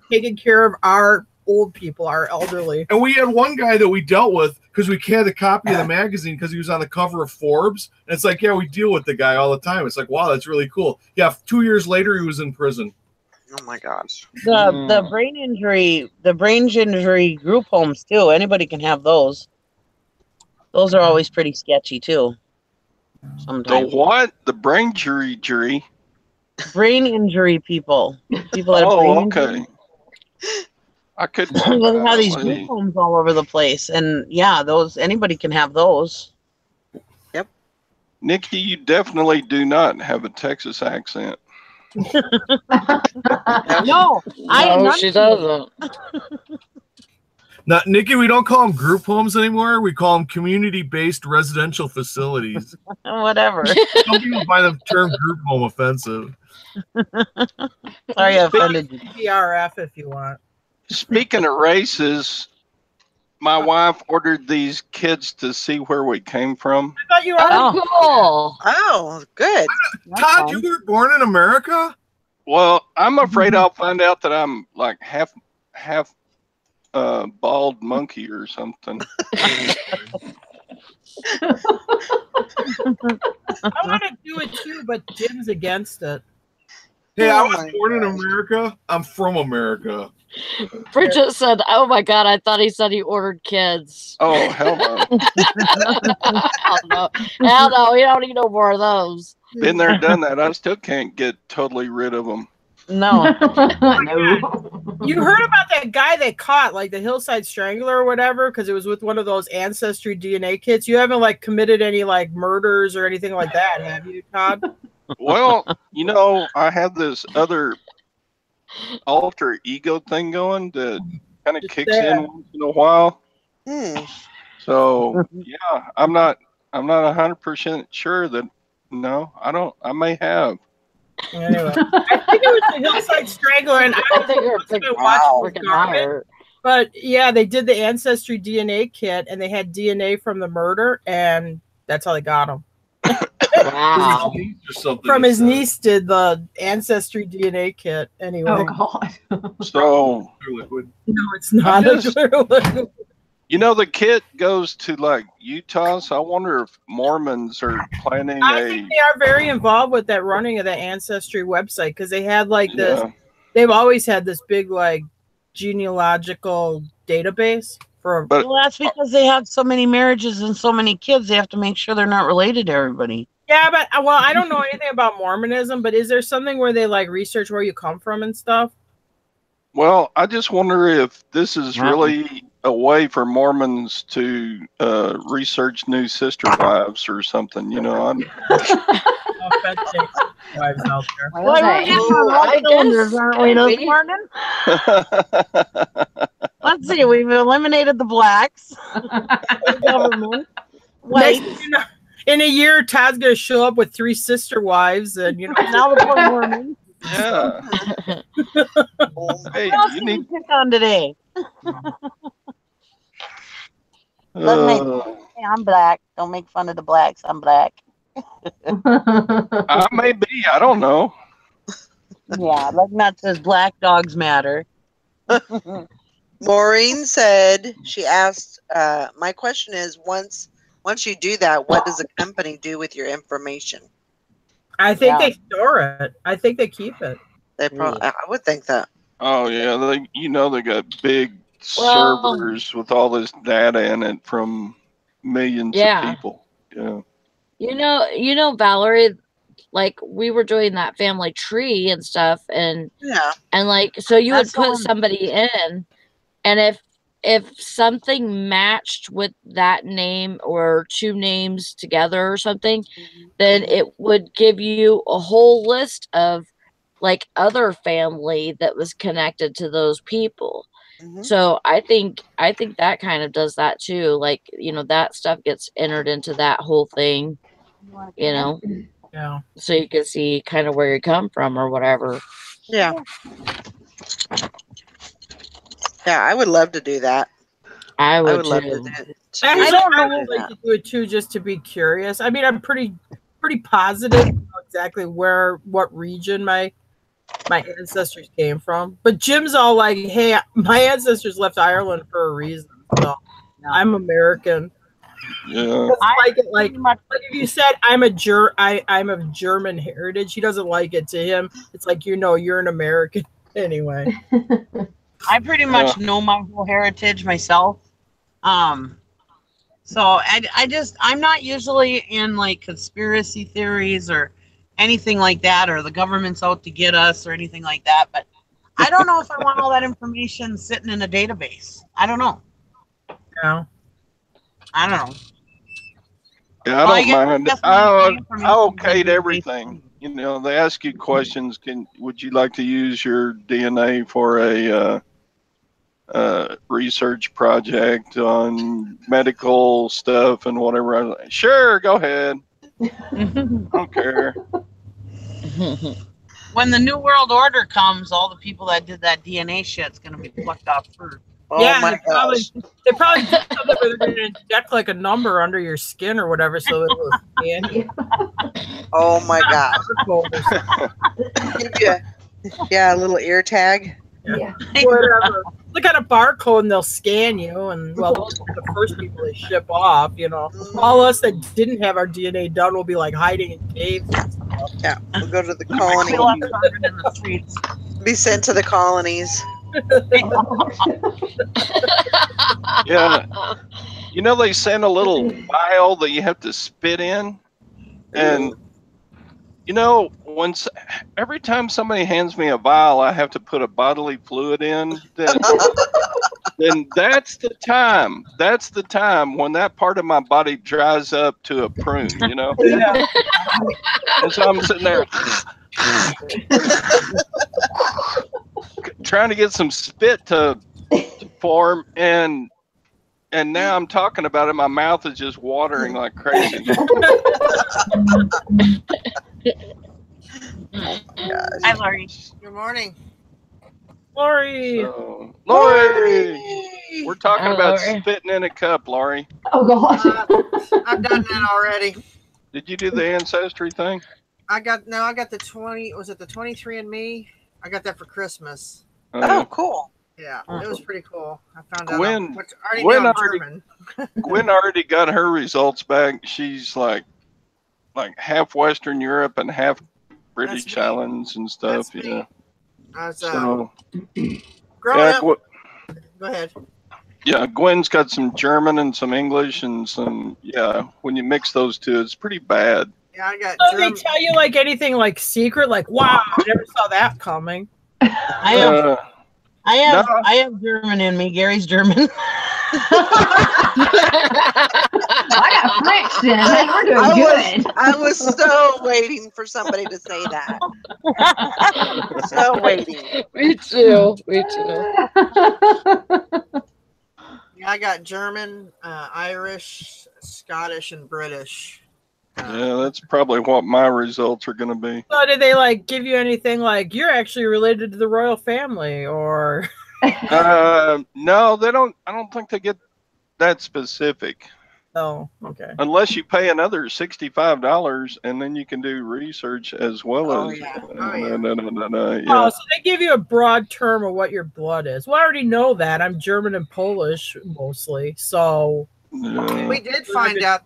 taking care of our old people, our elderly. And we had one guy that we dealt with because we had a copy of the magazine because he was on the cover of Forbes. And it's like, yeah, we deal with the guy all the time. It's like, wow, that's really cool. Yeah, 2 years later, he was in prison. Oh my gosh. The brain injury group homes too. Anybody can have those. Those are always pretty sketchy too. The Sometimes what? The brain jury. brain injury people that have brain okay. injury. I couldn't. They have these group homes all over the place, and yeah, those anybody can have those. Nikki, you definitely do not have a Texas accent. No, She doesn't. Now, Nikki, we don't call them group homes anymore. We call them community-based residential facilities. Whatever. Some people find the term group home offensive. Sorry, I offended you. CBRF if you want. Speaking of races, my wife ordered these kids to see where we came from. I thought you were. Oh, cool. Oh, good. Todd, you were born in America? Well, I'm afraid I'll find out that I'm like half bald monkey or something. I want to do it too, but Jim's against it. Hey, I was my born in gosh. America. I'm from America. Bridget said, "Oh my God, I thought he said he ordered kids." Oh, hell no. Hell no. Hell no, we don't need no more of those. Been there, done that. I still can't get totally rid of them. No. You heard about that guy they caught, like the Hillside Strangler or whatever, because it was with one of those Ancestry DNA kits. You haven't like committed any like murders or anything like that, have you, Todd? Well, you know, I have this other alter ego thing going that kind of kicks in once in a while. So yeah, I'm not 100% sure that I may have. Anyway, I think it was the Hillside Strangler, and I think you're a big freaking liar. But yeah, they did the Ancestry DNA kit, and they had DNA from the murder, and that's how they got him. Wow. From his niece did the Ancestry DNA kit. Anyway. Oh God. So no, it's not a clear liquid. You know, the kit goes to like Utah, so I wonder if Mormons are planning I think they are very involved with that running of the Ancestry website because they had like this. Yeah. They've always had this big like genealogical database for. Well, that's because they have so many marriages and so many kids. They have to make sure they're not related to everybody. Yeah, but well, I don't know anything about Mormonism, but is there something where they like research where you come from and stuff? Well, I just wonder if this is really a way for Mormons to research new sister wives or something. You know, Wives out there. Well, we're getting on all cylinders, aren't we, this morning? Let's see. We've eliminated the blacks. The government. White. In a year, Todd's gonna show up with 3 sister wives, and you know now the poor Mormons. Yeah. Hey, What else you did we need. pick on today? Hey, I'm black. Don't make fun of the blacks. I'm black. I may be. I don't know. Yeah, Lugnut says black dogs matter. Maureen said, she asked, my question is, once you do that, what does a company do with your information? I think they store it. I think they keep it. They probably, I would think that. Oh yeah, they got big servers with all this data in it from millions of people. Yeah. You know, Valerie, like we were doing that family tree and stuff, and like so you would put somebody in, and if something matched with that name or two names together or something, then it would give you a whole list of like other family that was connected to those people. So I think that kind of does that too. Like, you know, that stuff gets entered into that whole thing, you know. Yeah. So you can see kind of where you come from or whatever. Yeah. Yeah, I would love to do that. I would love to do it. I don't know. I would like to do it too, just to be curious. I mean, I'm pretty positive exactly what region my ancestors came from. But Jim's all like, "Hey, my ancestors left Ireland for a reason, so I'm American." Yeah. I like it like if you said I'm of German heritage, he doesn't like it. To him, it's like you're an American anyway. I pretty much know my whole heritage myself. So I'm not usually in like conspiracy theories or anything like that, or the government's out to get us or anything like that. But I don't know if I want all that information sitting in a database. I don't know. No. I don't know. Yeah, I don't mind. I okayed everything. You know, they ask you questions. Would you like to use your DNA for a research project on medical stuff and whatever? I was like, sure, go ahead. Don't care. When the New World Order comes, all the people that did that DNA shit's gonna be plucked off first. Oh yeah, my they gosh. probably did something where they're going to inject like a number under your skin or whatever, so it will scan you. Oh my gosh. Yeah, a little ear tag. Yeah. Whatever. Look at a barcode and they'll scan you, and well, those are the first people they ship off. You know, all us that didn't have our DNA done will be like hiding in caves and stuff. Yeah, we'll go to the colony. In the streets. Be sent to the colonies. Yeah. You know, they send a little vial that you have to spit in. And, you know, every time somebody hands me a vial, I have to put a bodily fluid in. Then that's the time. That's the time when that part of my body dries up to a prune, you know? Yeah. And so I'm sitting there trying to get some spit to form, and now I'm talking about it. My mouth is just watering like crazy. Hi, Laurie. Good morning. Lori. So, Lori, we're talking about spitting in a cup, Lori. Oh gosh. I've done that already. Did you do the ancestry thing? I got the 20. Was it the 23andMe? I got that for Christmas. Oh, cool. Yeah, it was pretty cool. I found out. Gwen already got her results back. She's like half Western Europe and half British Islands and stuff. Yeah. Growing up. Go ahead. Yeah, Gwen's got some German and some English and some. Yeah, when you mix those two, it's pretty bad. Yeah, I got. So they tell you like anything like secret, like wow, I never saw that coming. I have German in me. Gary's German. I got French then. Hey, we're doing good. I was so waiting for somebody to say that. So waiting. Me too. Me too. Yeah, I got German, Irish, Scottish, and British. Yeah, that's probably what my results are going to be. So did they like give you anything like you're actually related to the royal family or? No, they don't. I don't think they get that specific. Oh, okay. Unless you pay another $65, and then you can do research as well as. Yeah. Yeah. Oh, so they give you a broad term of what your blood is. Well, I already know that. I'm German and Polish mostly, so. Yeah. We did find out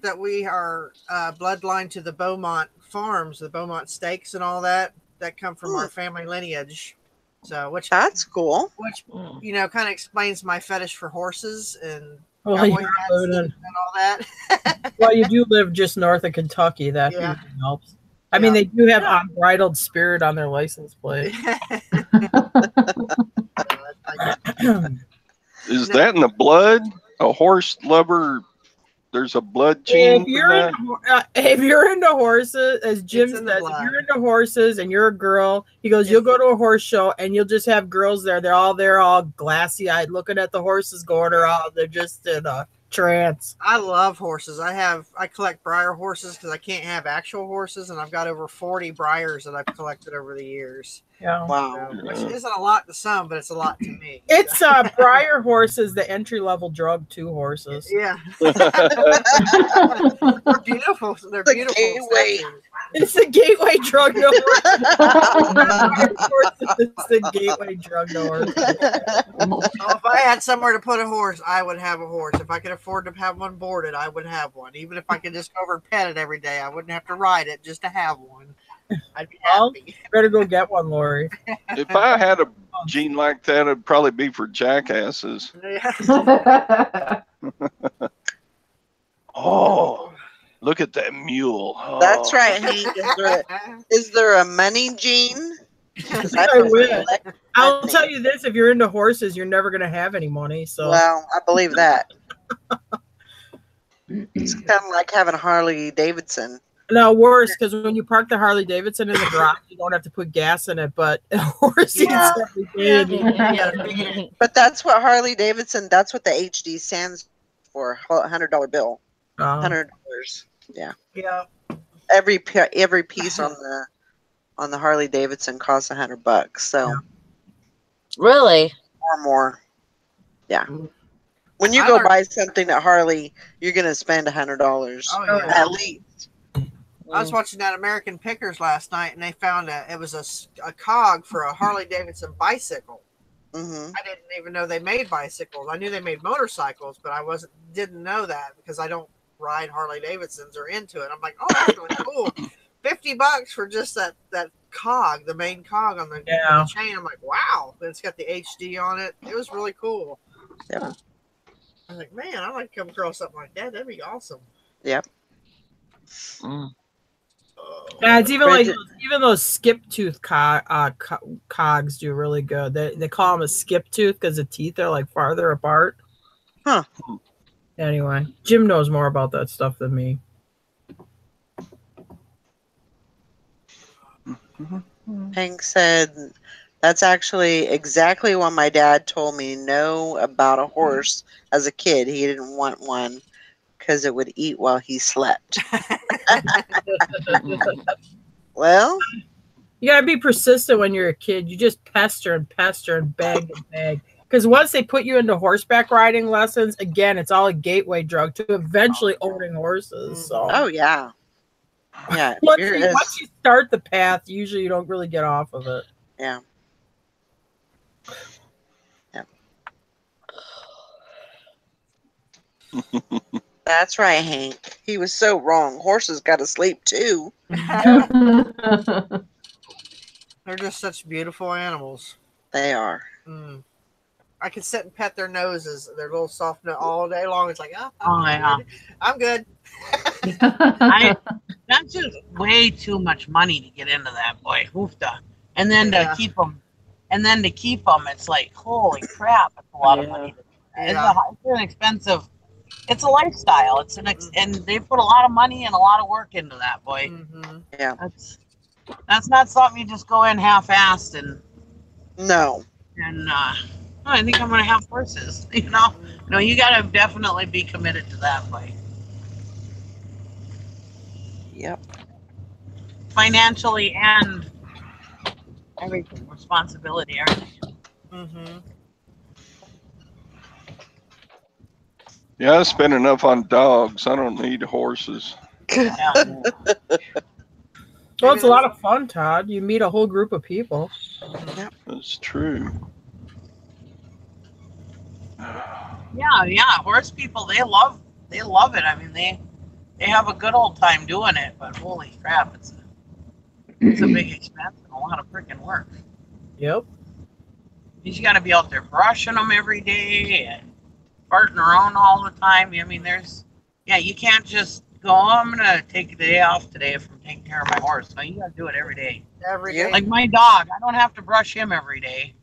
that we are bloodline to the Beaumont farms, the Beaumont steaks and all that come from our family lineage. So that's cool. Which kind of explains my fetish for horses and Well, cowboy hats and all that. Well, you do live just north of Kentucky. That helps. I mean, they do have Unbridled Spirit on their license plate. Is that in the blood? A horse lover? There's a blood gene. If you're into horses, as Jim says, if you're into horses and you're a girl, he goes, you'll go to a horse show and you'll just have girls there. They're all glassy eyed, looking at the horses, going around. They're just in a trance. I love horses. I collect Breyer horses because I can't have actual horses, and I've got over 40 Breyers that I've collected over the years. Yeah. Wow. Which isn't a lot to some, but it's a lot to me. It's Breyer horses, the entry level drug 2 horses. Yeah. They're beautiful. They're beautiful. Gateway. It's the gateway drug to horses. It's the gateway drug to horses. If I had somewhere to put a horse, I would have a horse. If I could afford to have one boarded, I would have one. Even if I could just go over and pet it every day, I wouldn't have to ride it just to have one. I'd be happy. Better go get one, Lori. If I had a gene like that, it'd probably be for jackasses. Oh, look at that mule. Oh. That's right, Hank. Is there a money gene? I'll tell you this: if you're into horses, you're never going to have any money. So, well, I believe that. It's kind of like having a Harley Davidson. No, worse, because when you park the Harley Davidson in the garage, you don't have to put gas in it, but horse every day. But that's what Harley Davidson, that's what the HD stands for, $100 bill. $100. Yeah. Yeah. Every piece on the Harley Davidson costs $100. So really? Or more. Yeah. When you go buy something at Harley, you're gonna spend $100 at least. I was watching that American Pickers last night, and they found it was a cog for a Harley Davidson bicycle. Mm-hmm. I didn't even know they made bicycles. I knew they made motorcycles, but I didn't know that because I don't ride Harley Davidsons or into it. I'm like, oh, that's really cool. $50 for just that cog, the main cog on the chain. I'm like, wow. It's got the HD on it. It was really cool. Yeah. I was like, man, I'd like to come across something like that. That'd be awesome. Yep. Yeah, it's even those skip tooth cogs do really good. They call them a skip tooth because the teeth are like farther apart. Huh. Anyway, Jim knows more about that stuff than me. Hank said that's actually exactly what my dad told me no about a horse as a kid. He didn't want one because it would eat while he slept. Well, you gotta be persistent when you're a kid. You just pester and beg and beg. Because once they put you into horseback riding lessons, again, it's all a gateway drug to eventually owning horses. So. Oh yeah, yeah. Once you start the path, usually you don't really get off of it. Yeah. That's right, Hank. He was so wrong. Horses got to sleep too. They're just such beautiful animals. They are. I can sit and pet their noses, their little soft nose all day long. It's like, I'm good. That's just way too much money to get into that, boy. Hoofda. And then to keep them, it's like, holy crap! It's a lot of money. It's an expensive. It's a lifestyle. And they put a lot of money and a lot of work into that, boy. Mm-hmm. Yeah. That's not something you just go in half-assed and. No. And I think I'm gonna have horses. No, you gotta definitely be committed to that, boy. Yep. Financially and everything, responsibility, everything. Mm-hmm. Yeah, I spend enough on dogs. I don't need horses. Well, it's a lot of fun, Todd. You meet a whole group of people. Yep. That's true. Yeah. Horse people, they love it. I mean, they have a good old time doing it. But holy crap, it's a big expense and a lot of freaking work. Yep. You got to be out there brushing them every day and farting around all the time. I mean, you can't just go, oh, I'm going to take the day off today from taking care of my horse. No, you got to do it every day. Every day. Like my dog, I don't have to brush him every day.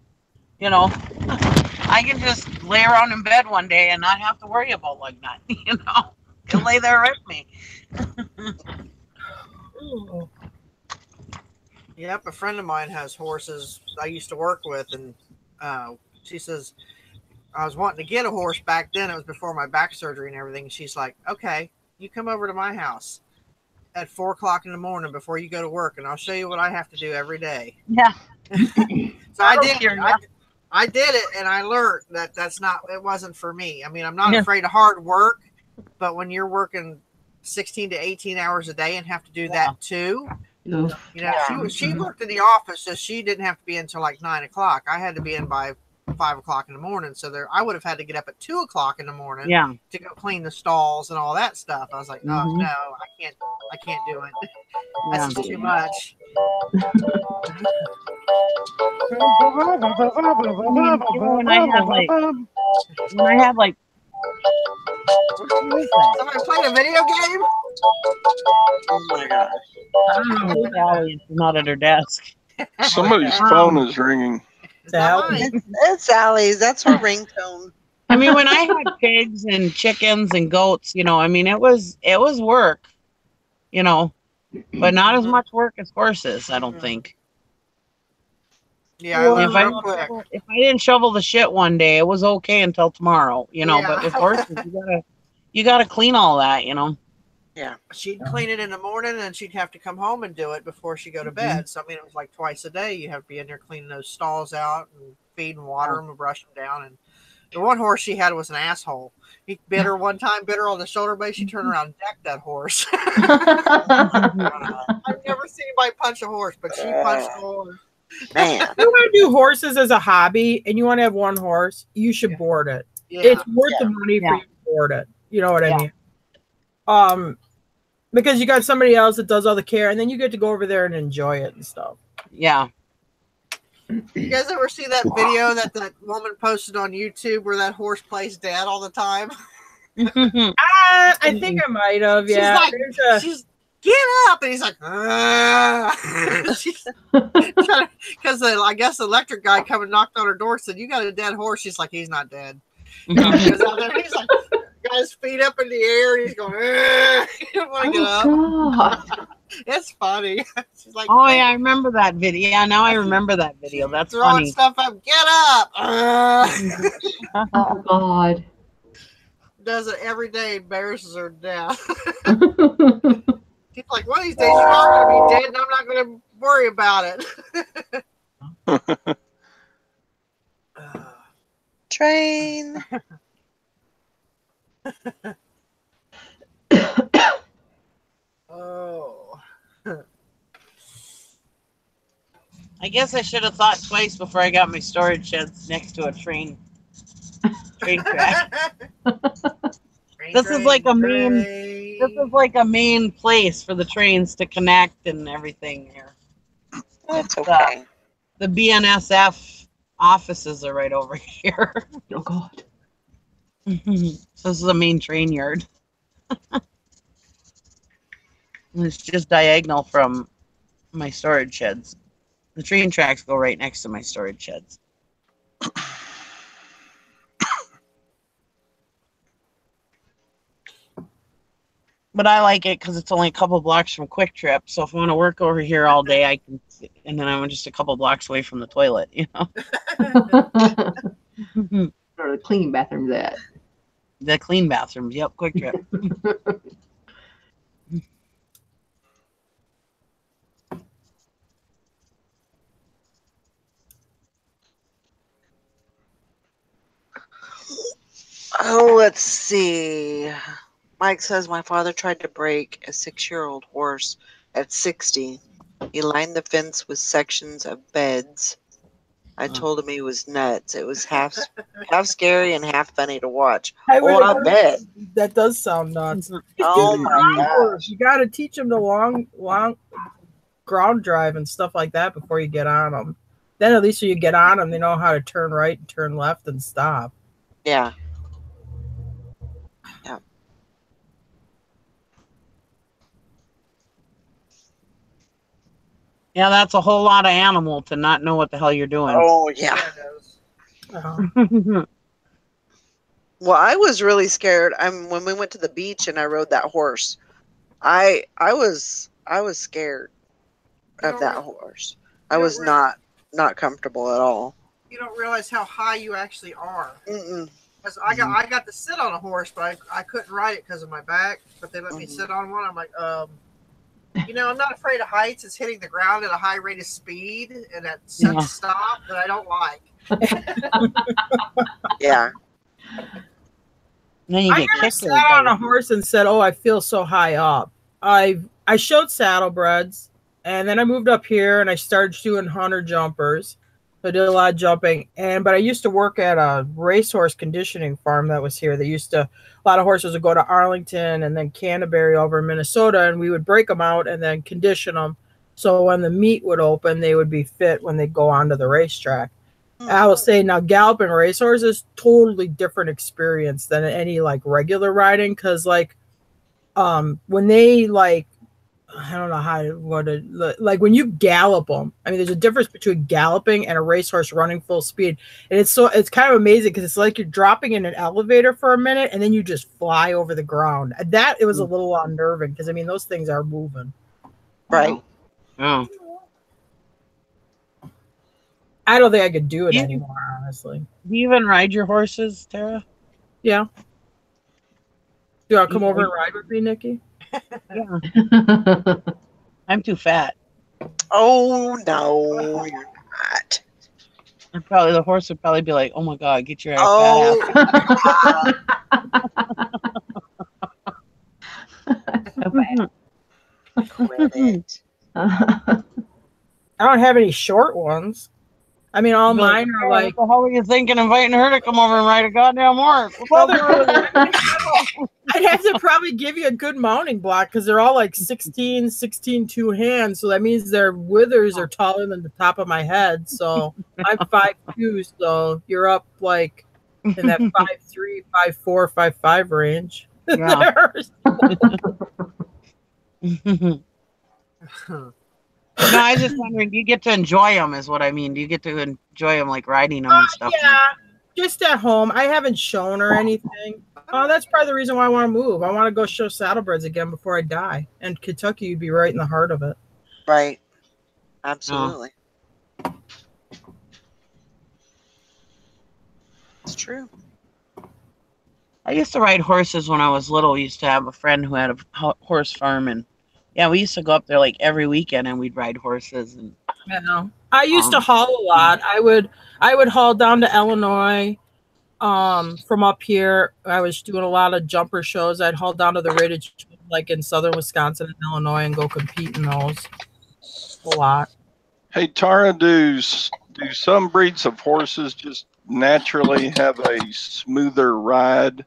You know, I can just lay around in bed one day and not have to worry about like that. You know, he'll lay there with me. Yep, a friend of mine has horses I used to work with, and she says, I was wanting to get a horse back then. It was before my back surgery and everything. She's like, okay, you come over to my house at 4 o'clock in the morning before you go to work, and I'll show you what I have to do every day. Yeah. So I did it, and I learned that it wasn't for me. I mean, I'm not afraid of hard work, but when you're working 16 to 18 hours a day and have to do that too, you know, she worked in the office, so she didn't have to be in until like 9 o'clock. I had to be in by 5 o'clock in the morning, so I would have had to get up at 2 o'clock in the morning to go clean the stalls and all that stuff. I was like, no, I can't do it. That's just too much. When I had like somebody playing a video game? Oh my gosh. I don't know who's Allie, she's not at her desk. Somebody's phone is ringing. It's Allie's. That's her ringtone. I mean, when I had pigs and chickens and goats, you know, I mean, it was work, you know, but not as much work as horses, I don't think. Yeah, if I didn't shovel the shit one day, it was okay until tomorrow, you know. But with horses, you gotta clean all that, you know. Yeah, she'd clean it in the morning, and she'd have to come home and do it before she go to bed. So I mean, it was like twice a day. You have to be in there cleaning those stalls out and feed and water them and brush them down. And the one horse she had was an asshole. He bit her one time, bit her on the shoulder blade. She turned around and decked that horse. I've never seen anybody punch a horse, but she punched the horse. Man. If you want to do horses as a hobby and you want to have one horse, you should board it. Yeah. It's worth the money for you to board it. You know what I mean? Because you got somebody else that does all the care, and then you get to go over there and enjoy it and stuff. Yeah. You guys ever see that video that woman posted on YouTube where that horse plays dead all the time? I think I might have. Yeah. She's get up, and he's like, because I guess the electric guy come and knocked on her door, said, "You got a dead horse." She's like, "He's not dead." He goes out there, he's like, got his feet up in the air, and he's going, he don't want to get up. It's funny. She's like, oh yeah, I remember that video. Yeah, now I remember that video. That's throwing funny. stuff up. Get up. Oh God. Does it every day, embarrasses her to death. He's like, one of these days you are going to be dead, and I'm not going to worry about it. Train. Oh. I guess I should have thought twice before I got my storage sheds next to a train track. This is like a main place for the trains to connect and everything here. That's okay. The BNSF offices are right over here. Oh God. So this is the main train yard. And it's just diagonal from my storage sheds. The train tracks go right next to my storage sheds. But I like it because it's only a couple blocks from Quick Trip. So if I want to work over here all day, I can. And then I'm just a couple blocks away from the toilet, you know. Where are the clean bathrooms at? The clean bathrooms. Yep, Quick Trip. Oh, let's see. Mike says my father tried to break a 6-year-old horse at 60. He lined the fence with sections of beds. I told him he was nuts. It was half scary and half funny to watch. I bet. That does sound nuts. Oh my gosh. You got to teach them the long ground drive and stuff like that before you get on them. Then at least when you get on them, they know how to turn right and turn left and stop. Yeah. Yeah. Yeah, that's a whole lot of animal to not know what the hell you're doing. Oh, yeah. Well, I was really scared. When we went to the beach and I rode that horse, I was scared of that horse. I was not comfortable at all. You don't realize how high you actually are. Because I got to sit on a horse, but I couldn't ride it because of my back. But they let me sit on one. I'm like, I'm not afraid of heights. It's hitting the ground at a high rate of speed and at such stop that I don't like. Yeah. Then you I never sat on a horse and said, "Oh, I feel so high up." I showed saddlebreds, and then I moved up here and I started doing hunter jumpers. I did a lot of jumping, but I used to work at a racehorse conditioning farm that was here. A lot of horses would go to Arlington and then Canterbury over in Minnesota, and we would break them out and then condition them. So when the meet would open, they would be fit when they go onto the racetrack. I will say now, galloping racehorse is totally different experience than any like regular riding, because when they I don't know when you gallop them. I mean, there's a difference between galloping and a racehorse running full speed, and it's kind of amazing because it's like you're dropping in an elevator for a minute and then you just fly over the ground. It was a little unnerving because I mean those things are moving. Right. Oh. I don't think I could do it anymore, honestly. Do you even ride your horses, Tara? Yeah. Do you want to come over and ride with me, Nikki? Yeah. I'm too fat. Oh, no, you're not. The horse would probably be like, "Oh my God, get your fat ass." Quit it. I don't have any short ones. I mean, all mine are like. What the hell are you thinking, inviting her to come over and ride a goddamn horse? Well, I'd have to probably give you a good mounting block because they're all like 16 two hands. So that means their withers are taller than the top of my head. So I'm 5'2", so you're up like in that 5'3", 5'4", 5'5" range. Yeah. No, I was just wondering, do you get to enjoy them is what I mean. Do you get to enjoy them like riding them and stuff? Yeah, just at home. I haven't shown or anything. That's probably the reason why I want to move. I want to go show saddlebreds again before I die. And Kentucky would be right in the heart of it. Right. Absolutely. It's true. I used to ride horses when I was little. We used to have a friend who had a horse farm, and yeah, we used to go up there like every weekend and we'd ride horses. And I used to haul a lot. I would haul down to Illinois from up here. I was doing a lot of jumper shows. I'd haul down to the Rated like in southern Wisconsin and Illinois and go compete in those a lot. Hey Tara, do some breeds of horses just naturally have a smoother ride?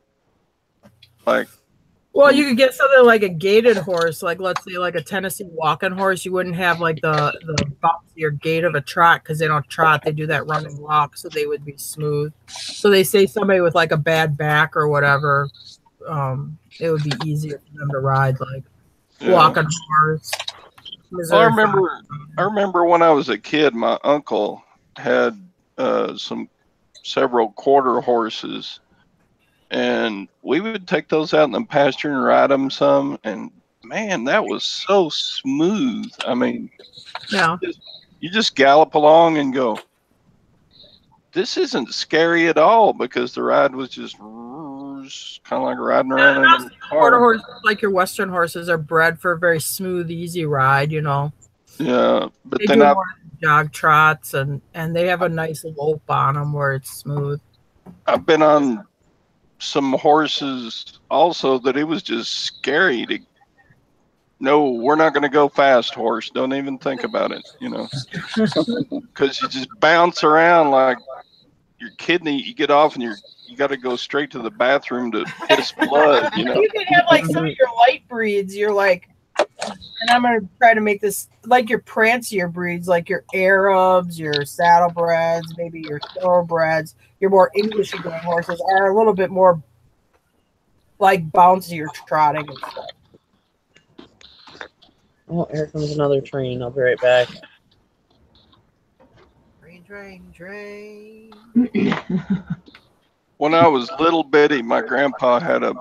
Well, you could get something like a gaited horse, like let's say like a Tennessee walking horse. You wouldn't have like the bouncier gait of a trot because they don't trot. They do that running walk, so they would be smooth. So they say somebody with like a bad back or whatever, it would be easier for them to ride like walking horse. Well, I remember when I was a kid, my uncle had several quarter horses. And we would take those out in the pasture and ride them some. And man, that was so smooth. I mean, you just gallop along and go, this isn't scary at all because the ride was just kind of like riding around in a car. Quarter horses, like your Western horses, are bred for a very smooth, easy ride, you know. Yeah, but they then do more jog trots and they have a nice lope on them where it's smooth. I've been on some horses also that it was just scary to. No, we're not going to go fast, horse. Don't even think about it, you know, because you just bounce around like your kidney. You get off and you got to go straight to the bathroom to piss blood, you know. You can have like some of your light breeds. You're like, and I'm going to try to make this like your prancier breeds, like your Arabs, your saddlebreds, maybe your thoroughbreds, your more English going horses are a little bit more like bouncier trotting and stuff. Oh, here comes another train. I'll be right back. Train. When I was little bitty, my grandpa had a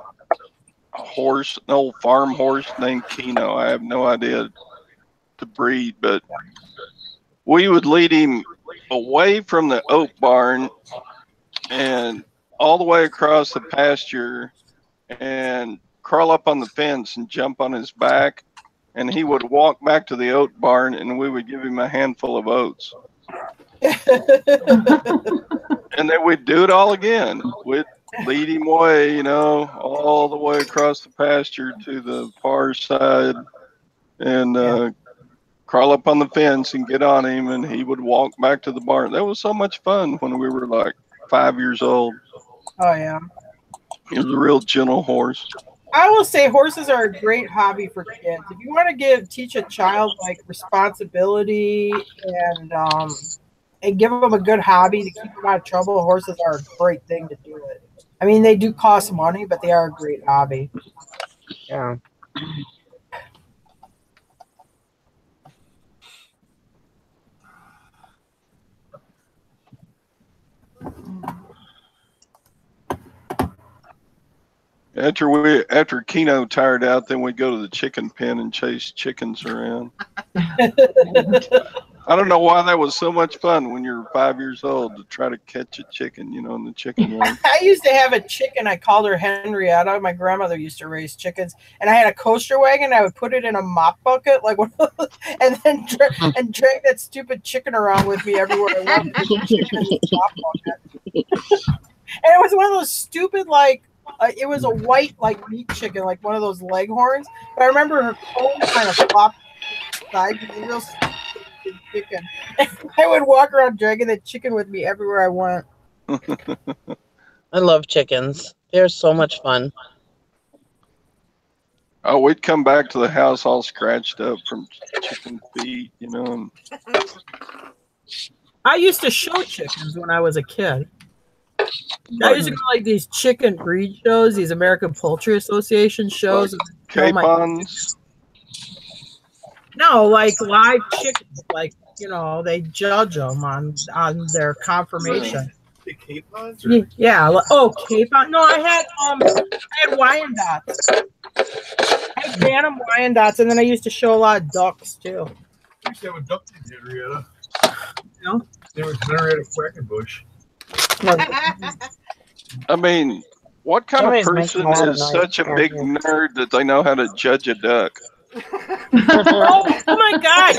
horse, an old farm horse named Keno. I have no idea the breed, but we would lead him away from the oat barn and all the way across the pasture and crawl up on the fence and jump on his back. And he would walk back to the oat barn and we would give him a handful of oats. And then we'd do it all again. We'd lead him away, you know, all the way across the pasture to the far side and crawl up on the fence and get on him, and he would walk back to the barn. That was so much fun when we were like 5 years old. Oh, yeah. He was a real gentle horse. I will say horses are a great hobby for kids. If you want to teach a child like responsibility and give them a good hobby to keep them out of trouble, horses are a great thing to do it. I mean, they do cost money, but they are a great hobby. Yeah. After Keno tired out, then we'd go to the chicken pen and chase chickens around. I don't know why that was so much fun when you're 5 years old to try to catch a chicken, you know, in the chicken run. I used to have a chicken. I called her Henrietta. My grandmother used to raise chickens, and I had a coaster wagon. I would put it in a mop bucket, like, and then drag that stupid chicken around with me everywhere I went. And it was one of those stupid, like, it was a white, like, meat chicken, like one of those leghorns. But I remember her comb kind of flopped side. It was a real stupid chicken. I would walk around dragging the chicken with me everywhere I went. I love chickens. They're so much fun. Oh, we'd come back to the house all scratched up from chicken feet, you know. I used to show chickens when I was a kid. I used to go like these chicken breed shows, these American Poultry Association shows. Like capons? No, like live chickens. Like, you know, they judge them on their conformation. The capons? Yeah. Oh, capon. No, I had Wyandottes. I had Bantam Wyandottes, and then I used to show a lot of ducks too. I used to have a duck named Henrietta. No? There was Henrietta Quackenbush. I mean, what kind of person is such a big nerd that they know how to judge a duck? Oh my God.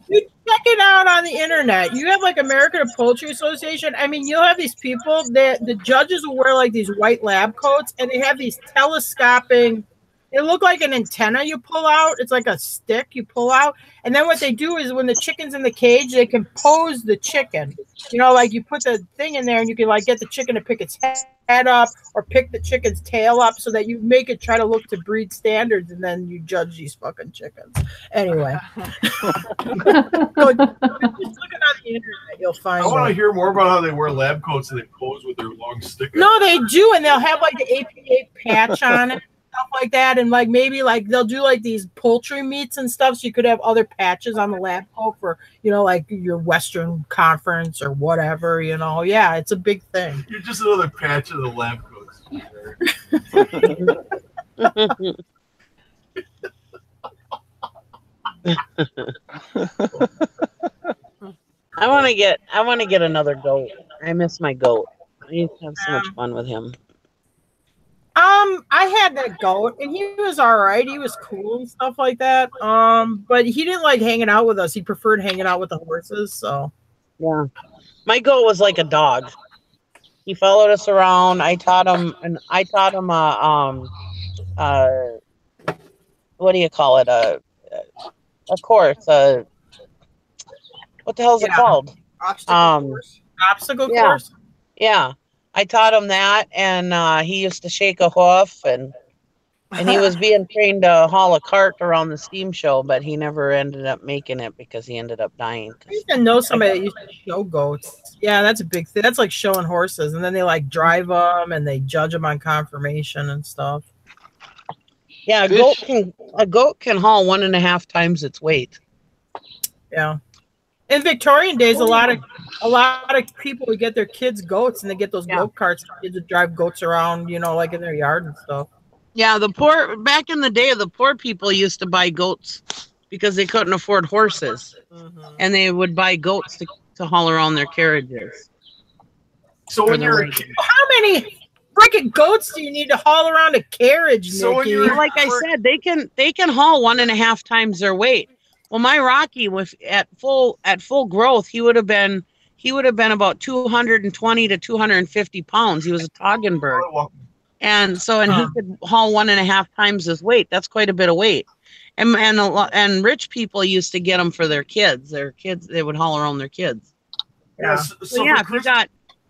You check it out on the internet. You have like American Poultry Association. I mean, you'll have these people that the judges will wear like these white lab coats, and they have these telescoping. It look like an antenna you pull out. It's like a stick you pull out. And then what they do is when the chicken's in the cage, they can pose the chicken. You know, like you put the thing in there and you can like get the chicken to pick its head up or pick the chicken's tail up so that you make it try to look to breed standards, and then you judge these fucking chickens. Anyway. So just looking on the internet, you'll find I want to hear more about how they wear lab coats and they pose with their long stick. No, they do, and they'll have like the APA patch on it. Stuff like that, and like maybe like they'll do like these poultry meats and stuff, so you could have other patches on the lab coat for, you know, like your Western Conference or whatever, you know. Yeah, it's a big thing. You're just another patch of the lab coats. I want to get another goat. I miss my goat. I used to have so much fun with him. I had that goat, and he was all right. He was cool and stuff like that. But he didn't like hanging out with us. He preferred hanging out with the horses. So, yeah, my goat was like a dog. He followed us around. I taught him what do you call it? A course. What the hell is it called? Obstacle course. Obstacle course. Yeah, I taught him that, and he used to shake a hoof, and he was being trained to haul a cart around the steam show, but he never ended up making it because he ended up dying. I used to know somebody that used to show goats. Yeah, that's a big thing. That's like showing horses, and then they like drive them and they judge them on conformation and stuff. Yeah, a goat can haul 1.5 times its weight. Yeah. In Victorian days, a lot of people would get their kids goats, and they get those goat carts. Kids would drive goats around, like in their yard and stuff. Yeah, back in the day, the poor people used to buy goats because they couldn't afford horses, and they would buy goats to haul around their carriages. So when you're a kid, how many freaking goats do you need to haul around a carriage? So when like I said, they can haul 1.5 times their weight. Well, my Rocky was at full growth. He would have been about 220 to 250 pounds. He was a Toggenburg. And so, he could haul 1.5 times his weight. That's quite a bit of weight. And rich people used to get them for their kids. They would haul around their kids. Yeah.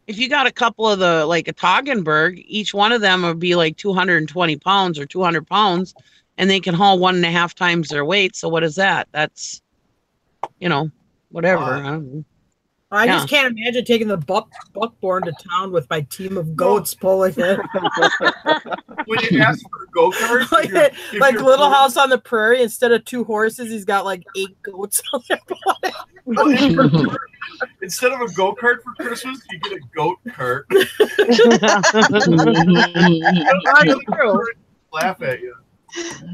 If you got a couple of like a Toggenburg, each one of them would be like 220 pounds or 200 pounds, and they can haul 1.5 times their weight. So what is that? That's, whatever. I don't know. I just can't imagine taking the buckboard to town with my team of goats pulling it. When you ask for a go-kart, like Little House on the Prairie, instead of 2 horses, he's got like 8 goats on there. Instead of a go-kart for Christmas, you get a goat cart. Laugh at you.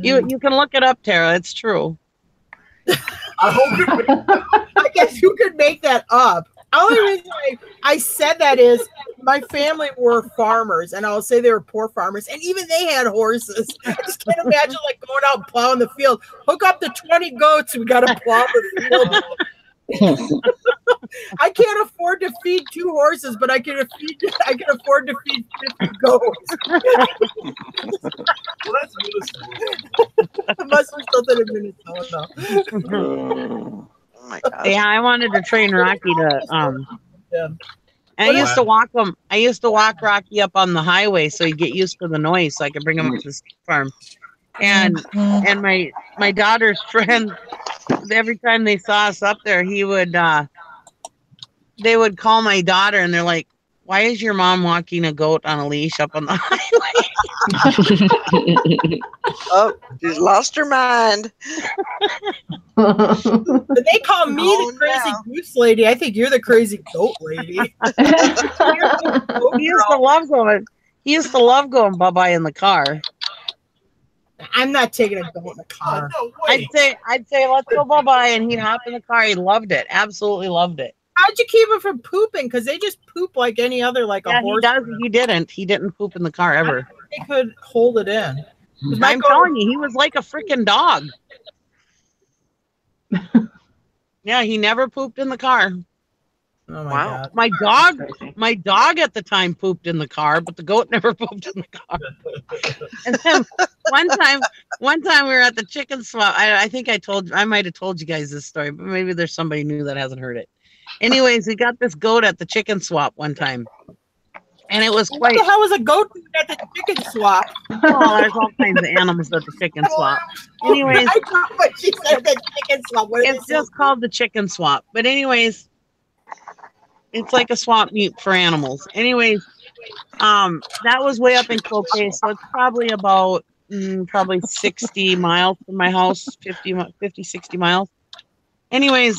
You can look it up, Tara. It's true. I guess you could make that up. The only reason I said that is my family were farmers, and I'll say they were poor farmers, and even they had horses. I just can't imagine like going out and plowing the field. Hook up the 20 goats, we got to plow the field. I can't afford to feed 2 horses, but I can afford to feed 50 goats. Well, that's Minnesota. It must be something in Minnesota. Oh my gosh. Yeah, I wanted to train Rocky to and I used to walk him. I used to walk Rocky up on the highway so he'd get used to the noise, so I could bring him up to the farm. And my daughter's friend, every time they saw us up there, they would call my daughter and they're like, "Why is your mom walking a goat on a leash up on the highway?" Oh, she's lost her mind. But they call me the crazy goose lady. I think you're the crazy goat lady. He used to love going bye-bye in the car. I'm not taking a goat in the car. No, I'd say let's go bye-bye, and he'd hop in the car. He loved it. Absolutely loved it. How'd you keep him from pooping? Because they just poop like any other, like a horse. He didn't poop in the car ever. They could hold it in. I'm telling you, he was like a freaking dog. Yeah, he never pooped in the car. Oh my God. My dog at the time pooped in the car, but the goat never pooped in the car. And then one time we were at the chicken swap. I think I might have told you guys this story, but maybe there's somebody new that hasn't heard it. Anyways, we got this goat at the chicken swap one time. And it was quite. What the hell was a goat at the chicken swap? Oh, there's all kinds of animals at the chicken swap. Anyways, I know what she said at the chicken swap. It's just called the chicken swap. But anyways, it's like a swap meet for animals. Anyways, that was way up in Cloquet, so it's probably about 60 miles from my house, 50, 60 miles. Anyways,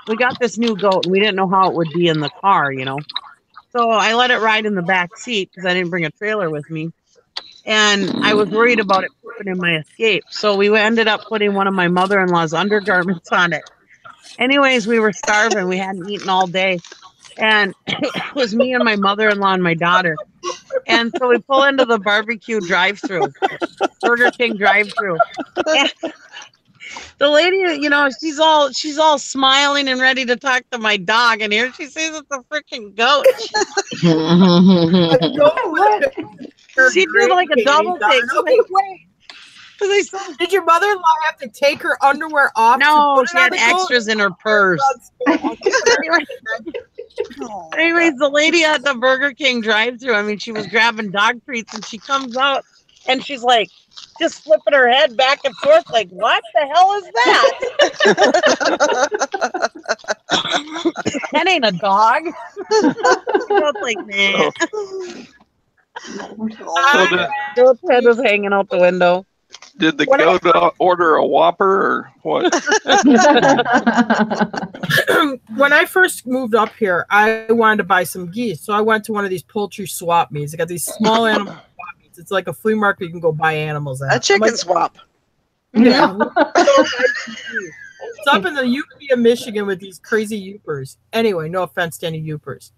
we got this new goat, and we didn't know how it would be in the car, So I let it ride in the back seat because I didn't bring a trailer with me. And I was worried about it pooping in my Escape. So we ended up putting one of my mother-in-law's undergarments on it. Anyways, we were starving. We hadn't eaten all day. And it was me and my mother-in-law and my daughter. And so we pull into the barbecue drive-thru, Burger King drive-thru. The lady, you know, she's all smiling and ready to talk to my dog, and here she says it's a freaking goat. She did like a double take. Okay, wait. Did your mother-in-law have to take her underwear off? No, she had extras in her purse. Anyways, the lady at the Burger King drive-thru, I mean, she was grabbing dog treats, and she comes out, and she's like, just flipping her head back and forth, like, what the hell is that? That ain't a dog. I was like, man. Goat's head was hanging out the window. Did the goat order a Whopper or what? When I first moved up here, I wanted to buy some geese. So I went to one of these poultry swap meets. They got these small animal swap meets. It's like a flea market you can go buy animals at. A chicken swap. Yeah. It's up in the UP of Michigan with these crazy Yoopers. Anyway, no offense to any Yoopers.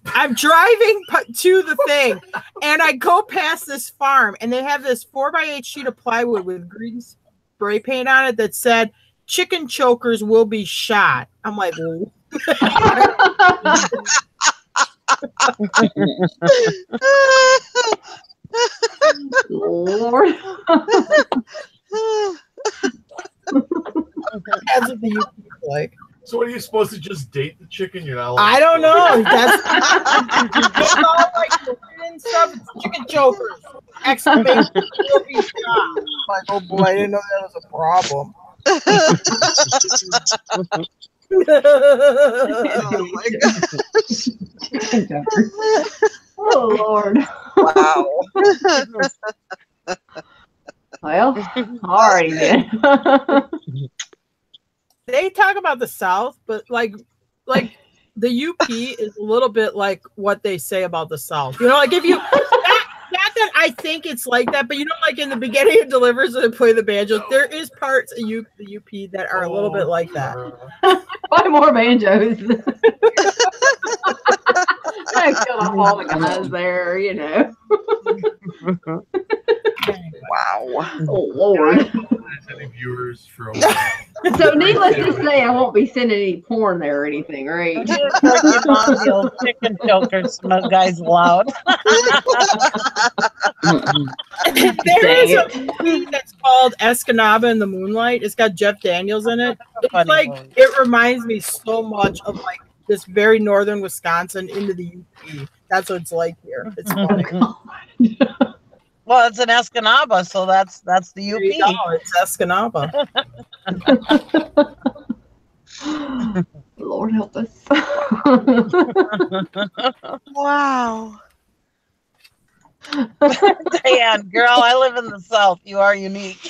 I'm driving to the thing, and I go past this farm, and they have this 4x8 sheet of plywood with green spray paint on it that said, "Chicken chokers will be shot." I'm like, Lord. That's what the UP is like. So what are you supposed to just date the chicken? You're not allowed I don't know. That's all like and stuff. It's chicken chokers. Exclamation. Will be shot. Like, oh boy, I didn't know that was a problem. Oh my gosh. Oh Lord. Wow. Well, alrighty then. They talk about the South, but like the UP is a little bit like what they say about the South. You know, like if you not that I think it's like that, but you know, like in the beginning of Delivers when they play the banjos, there is parts of the UP that are a little bit like that. Buy more banjos. I killed off all the guys there, you know. Wow. Oh Lord. any viewers from. So needless to say, I won't be sending any porn there or anything, right? Chicken chokers, no guys allowed. There is a movie that's called Escanaba in the Moonlight. It's got Jeff Daniels in it. It's like it reminds me so much of like this very northern Wisconsin into the UP. That's what it's like here. It's funny. Well, it's an Escanaba, so that's the UP. It's Escanaba. Lord help us. Wow. Diane, girl, I live in the South. You are unique.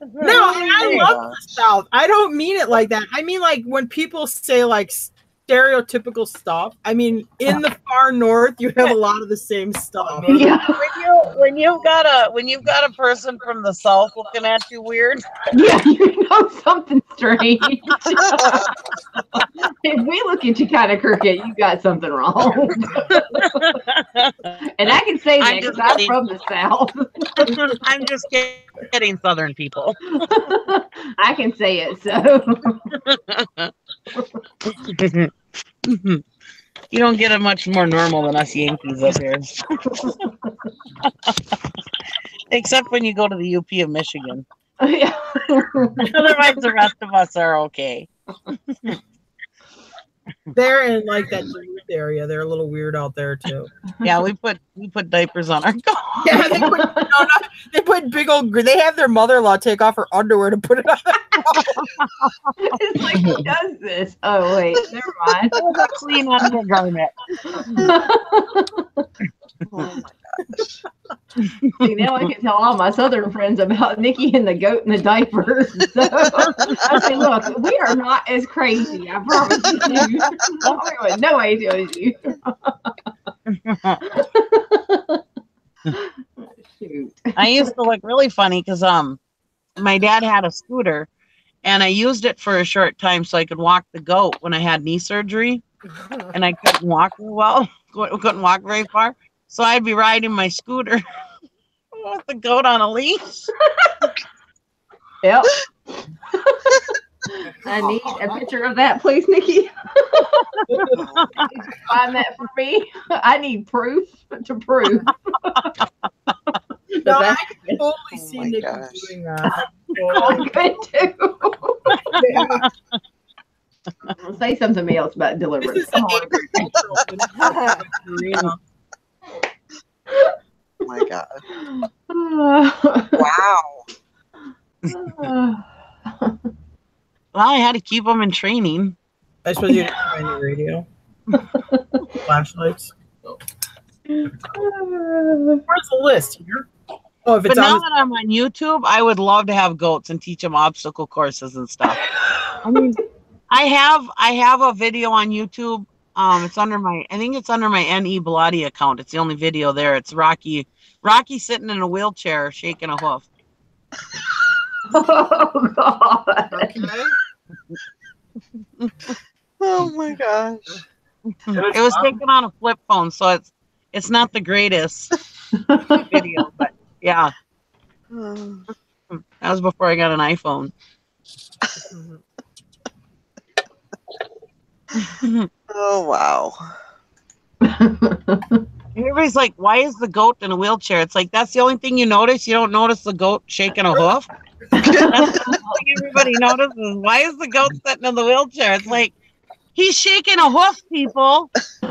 No, I love the South. I don't mean it like that. I mean like when people say like stereotypical stuff. I mean, in the far north, you have a lot of the same stuff. Yeah. When you've got a person from the South looking at you weird. Yeah, you know something strange. If we look at you kind of crooked, you got something wrong. And I can say that because I'm from the South. I'm just kidding, Southern people. I can say it, so. You don't get it much more normal than us Yankees up here. Except when you go to the UP of Michigan. Yeah. Otherwise, the rest of us are okay. They're in like that Duluth area. They're a little weird out there too. Yeah, we put diapers on our dogs. Yeah, they put big old. They have their mother-in-law take off her underwear to put it on. It's like, who does this? Oh wait, never mind. Clean undergarment. Oh my gosh. See, now I can tell all my Southern friends about Nikki and the goat and the diapers. So I say, look, we are not as crazy. I promise you. No way to you. Shoot. I used to look really funny because my dad had a scooter, and I used it for a short time so I could walk the goat when I had knee surgery, and I couldn't walk well, couldn't walk very far. So I'd be riding my scooter With the goat on a leash. Yep. I need a picture of that, please, Nikki. Find that for me. I need proof to prove. No, I can totally see Nikki doing that. I could too. Yeah. Say something else about deliverance. Come on. Oh my God. Wow. Well, I had to keep them in training. I suppose you didn't find the radio. Flashlights. Oh. Where's the list here? Oh, if it's but now that I'm on YouTube, I would love to have goats and teach them obstacle courses and stuff. I mean, I have a video on YouTube. It's under I think it's under my NE Bellotti account. It's the only video there. It's Rocky sitting in a wheelchair shaking a hoof. Oh God. Okay. Oh my gosh. It was taken on a flip phone, so it's not the greatest video, but yeah. That was before I got an iPhone. Oh wow. Everybody's like, why is the goat in a wheelchair? It's like, that's the only thing you notice? You don't notice the goat shaking a hoof? That's the only thing everybody notices. Why is the goat sitting in the wheelchair? It's like, he's shaking a hoof, people. Who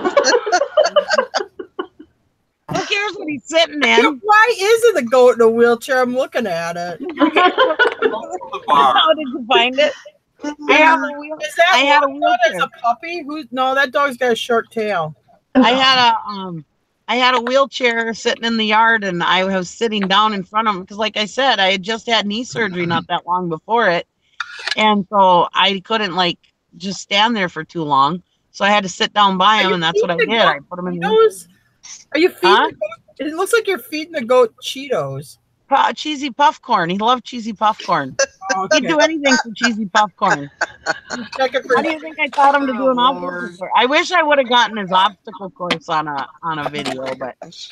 cares what he's sitting in? Why isn't the goat in a wheelchair? I'm looking at it. How did you find it? I had a wheelchair. As a puppy? No, that dog's got a short tail. I had a wheelchair sitting in the yard, and I was sitting down in front of him because, like I said, I had just had knee surgery not that long before it, and so I couldn't just stand there for too long. So I had to sit down by him, and that's what I did. I put him in the. Are you feeding the goat? It looks like you're feeding the goat Cheetos. Cheesy puffcorn. He loved cheesy puffcorn. Okay. He'd do anything for cheesy puffcorn. How do you think I taught him to do an obstacle course? I wish I would have gotten his obstacle course on a video, but that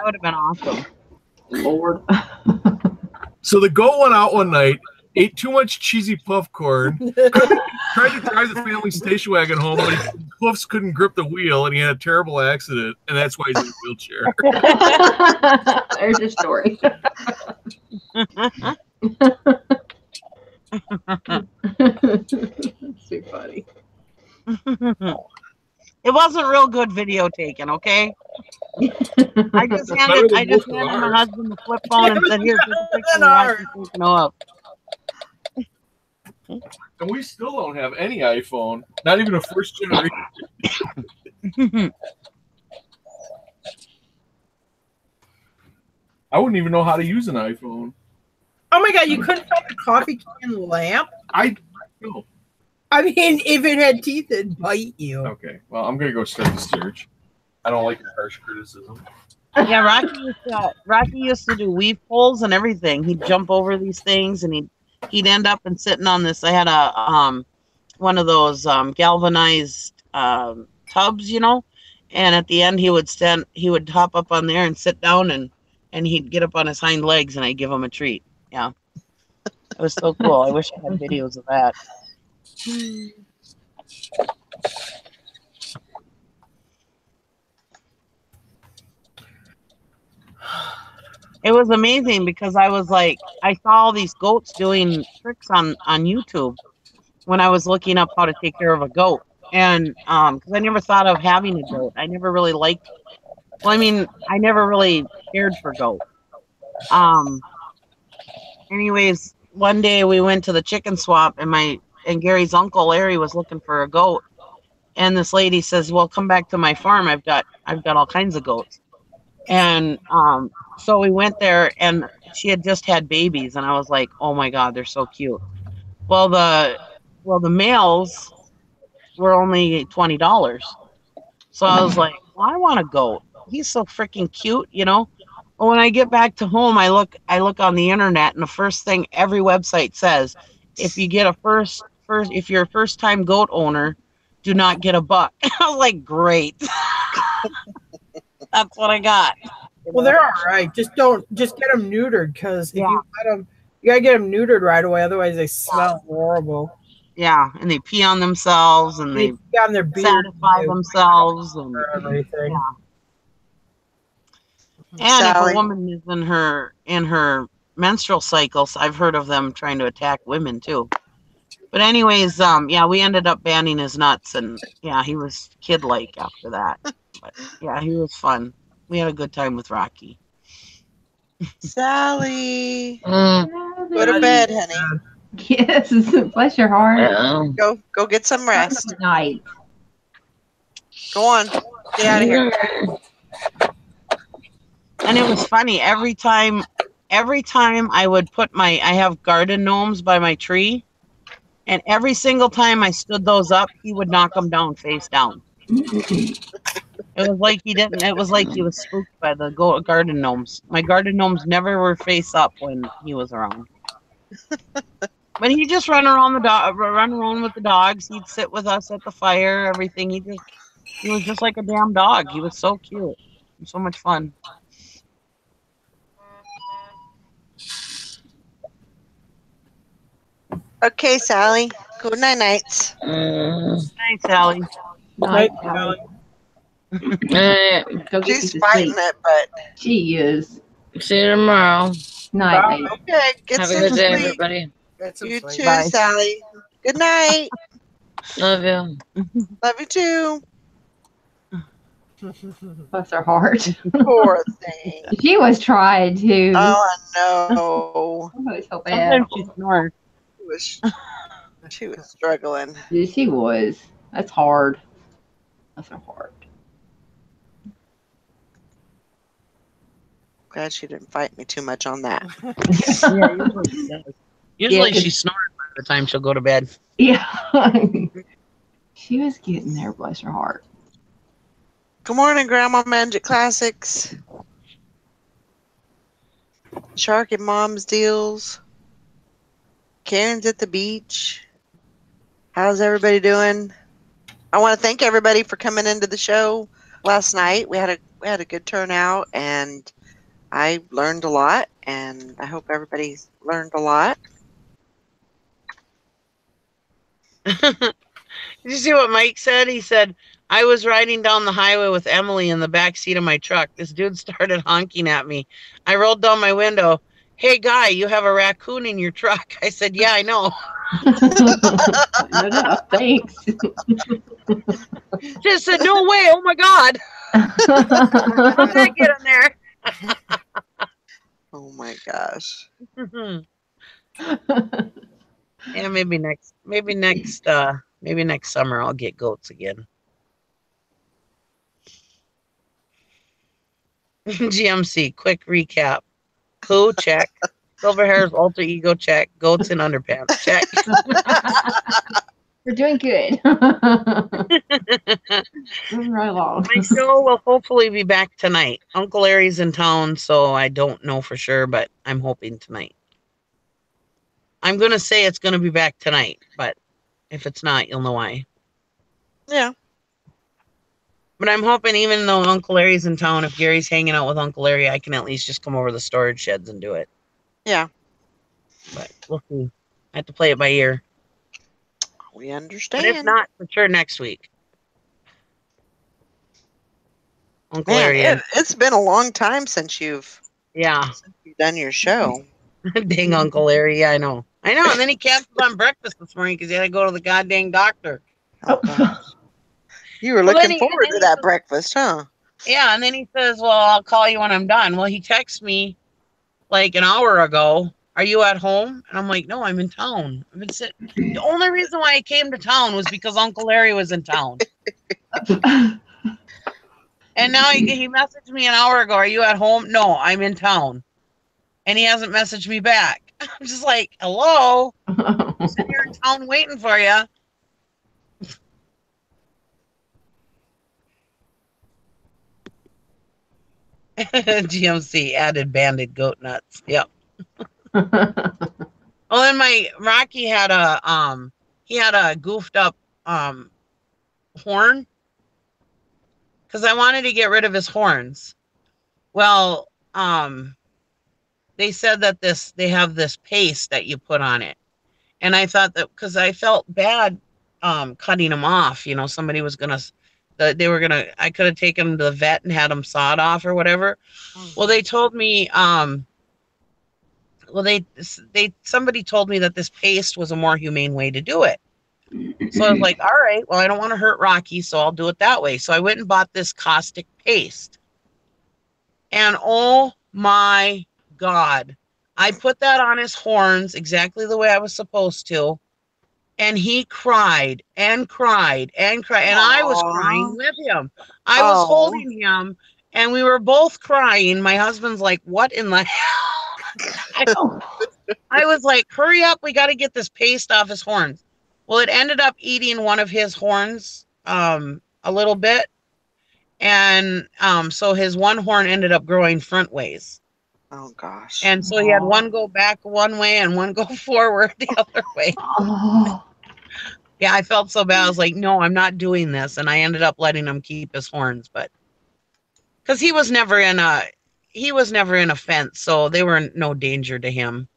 would have been awesome. Lord. So the goat went out one night, ate too much cheesy puffcorn, tried to drive the family station wagon home, but his hoofs couldn't grip the wheel, and he had a terrible accident, and that's why he's in a wheelchair. There's your story. Too funny. It wasn't real good video taken, okay? I just handed my husband the flip phone and said, "Here, take a picture of taking off." And we still don't have any iPhone, not even a first generation. I wouldn't even know how to use an iPhone. Oh my God, you couldn't find a coffee can lamp? I mean, if it had teeth, it'd bite you. Okay, well, I'm going to go start the search. I don't like your harsh criticism. Yeah, Rocky used to do weave poles and everything. He'd jump over these things, and he'd end up and sitting on this. I had a one of those galvanized tubs, and at the end he would hop up on there and sit down, and he'd get up on his hind legs, and I'd give him a treat. Yeah, it was so cool. I wish I had videos of that. It was amazing because I was like, I saw all these goats doing tricks on YouTube when I was looking up how to take care of a goat. And because I never thought of having a goat. I never really I never really cared for goats. Anyways, one day we went to the chicken swap, and Gary's uncle Larry was looking for a goat. And this lady says, "Well, come back to my farm. I've got all kinds of goats." And so we went there, and she had just had babies, and I was like, "Oh my God, they're so cute." Well, the males were only $20. So I was like, "Well, I want a goat. He's so freaking cute, Well, when I get back to home, I look on the internet, and the first thing every website says, if you get if you're a first time goat owner, do not get a buck. I was like, great. That's what I got. Well, they're all right. Just get them neutered, because if you let them, you gotta get them neutered right away. Otherwise, they smell horrible. Yeah, and they pee on themselves, and they pee on their beard, satisfy themselves, and everything. Yeah. And if a woman is in her menstrual cycles, I've heard of them trying to attack women too. But anyways, yeah, we ended up banning his nuts, and yeah, he was kid-like after that. But yeah, he was fun. We had a good time with Rocky. Sally, go to bed, honey. Yes, bless your heart. Go get some rest. Good night. Go on, get out of here. And it was funny every time I would put I have garden gnomes by my tree, and every single time I stood those up, he would knock them down face down. It was like he didn't. It was like he was spooked by the garden gnomes. My garden gnomes never were face up when he was around. But he just run around with the dogs. He'd sit with us at the fire. Everything. He was just like a damn dog. He was so cute. So much fun. Okay, Sally. Good nights. Night, Sally. Night, Sally. She's fighting it, but she is. See you tomorrow. Night. Okay, get Have some a good day, sleep. everybody. You too, Sally. Good night. Love you. Love you too. Bless her heart. Poor thing. She was trying to. Oh no. So bad. Sometimes she snores. She was struggling. Yeah, she was. That's hard. That's her heart. Glad she didn't fight me too much on that. Usually she snores by the time she'll go to bed. Yeah. She was getting there, bless her heart. Good morning, Grandma Magic Classics. Shark and Mom's Deals. Karen's at the beach. How's everybody doing? I want to thank everybody for coming into the show last night. We had a good turnout, and I learned a lot, and I hope everybody's learned a lot. Did you see what Mike said? He said, I was riding down the highway with Emily in the back seat of my truck. This dude started honking at me. I rolled down my window. Hey, guy, you have a raccoon in your truck. I said, yeah, I know. No, thanks. Just said, no way. Oh, my God. How'd that get in there? Oh, my gosh. Yeah, maybe next summer I'll get goats again. GMC, quick recap. Pooh, check. Silver Hair's alter ego, check. Goats in underpants, check. We're doing good. Moving right along. My show will hopefully be back tonight. Uncle Larry's in town, so I don't know for sure, but I'm hoping tonight. I'm going to say it's going to be back tonight, but if it's not, you'll know why. Yeah. But I'm hoping even though Uncle Larry's in town, if Gary's hanging out with Uncle Larry, I can at least just come over to the storage sheds and do it. Yeah. But we'll see. I have to play it by ear. We understand. But if not, for sure next week. Uncle Man, Larry. It's been a long time since you've done your show. Dang Uncle Larry. Yeah, I know. And then he canceled on breakfast this morning because he had to go to the goddamn doctor. Oh, gosh. You were looking forward to that breakfast, huh? Yeah, and then he says, well, I'll call you when I'm done. Well, he texts me like an hour ago. Are you at home? And I'm like, no, I'm in town. I've been sitting. The only reason why I came to town was because Uncle Larry was in town. And now he messaged me an hour ago. Are you at home? No, I'm in town. And he hasn't messaged me back. I'm just like, hello? I'm sitting here in town waiting for you. GMC added banded goat nuts. Yep. Oh, and my Rocky had a goofed up horn because I wanted to get rid of his horns. Well, they said that they have this paste that you put on it. And I thought that because I felt bad cutting them off, somebody was going to, I could have taken them to the vet and had them sawed off or whatever. Well, they told me, somebody told me that this paste was a more humane way to do it. So I was like, all right, well, I don't want to hurt Rocky, so I'll do it that way. So I went and bought this caustic paste. And oh my God, I put that on his horns exactly the way I was supposed to. And he cried and cried and cried. And I was crying with him. I was holding him and we were both crying. My husband's like, what in the hell? I was like, hurry up. We got to get this paste off his horns. Well, it ended up eating one of his horns a little bit. And so his one horn ended up growing front ways. Oh, gosh. And so he had one go back one way and one go forward the other way. Yeah, I felt so bad. I was like, no, I'm not doing this. And I ended up letting him keep his horns. But because he was never in a fence. So they were no danger to him.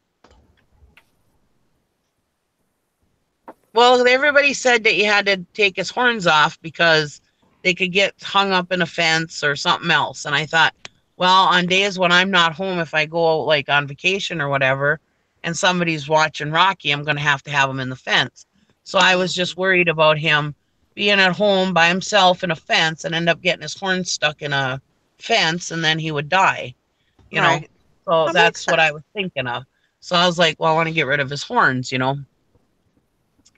Well, everybody said that you had to take his horns off because they could get hung up in a fence or something else. And I thought, well, on days when I'm not home, if I go like on vacation or whatever, and somebody's watching Rocky, I'm going to have him in the fence. So I was just worried about him being at home by himself in a fence and end up getting his horns stuck in a fence and then he would die, you know? So that's what I was thinking of. So I was like, well, I want to get rid of his horns,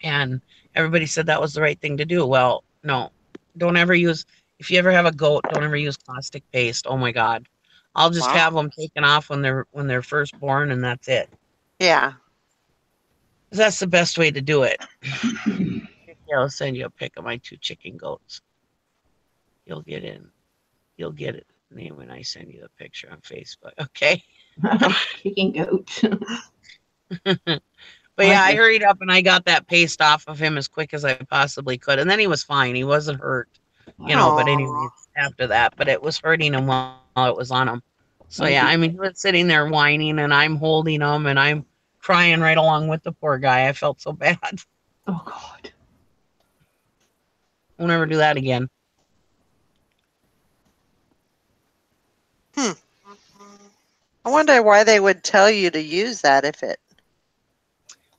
And everybody said that was the right thing to do. Well, no, don't ever use, if you ever have a goat, don't ever use caustic paste. Oh my God. I'll just have them taken off when they're first born and that's it. Yeah. That's the best way to do it. Yeah, I'll send you a pic of my 2 chicken goats. You'll get it name when I send you the picture on Facebook. Okay. Chicken goat. But yeah, I hurried up and I got that paste off of him as quick as I possibly could. And then he was fine. He wasn't hurt, but anyways, after that, but it was hurting him while it was on him. So yeah, I mean, he was sitting there whining and I'm holding him and I'm crying right along with the poor guy. I felt so bad. Oh God. Won't ever do that again. I wonder why they would tell you to use that if it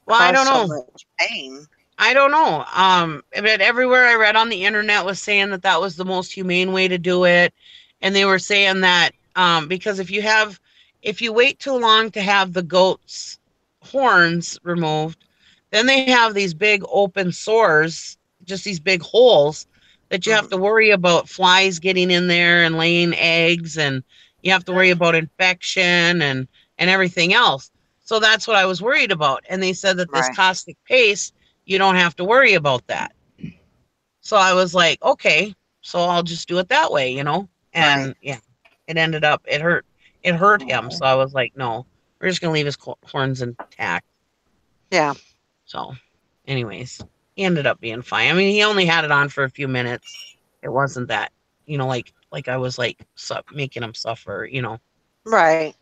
I don't know. So much pain. I don't know. But everywhere I read on the internet was saying that was the most humane way to do it. And they were saying that because if you wait too long to have the goat's horns removed, then they have these big open sores, just these big holes that you have to worry about flies getting in there and laying eggs, and you have to worry about infection and everything else. So that's what I was worried about. And they said that this caustic paste, you don't have to worry about that. So I was like, okay, so I'll just do it that way, And yeah, it ended up, it hurt him. So I was like, no, we're just going to leave his horns intact. Yeah. So anyways, he ended up being fine. I mean, he only had it on for a few minutes. It wasn't that, like I was like making him suffer, Right.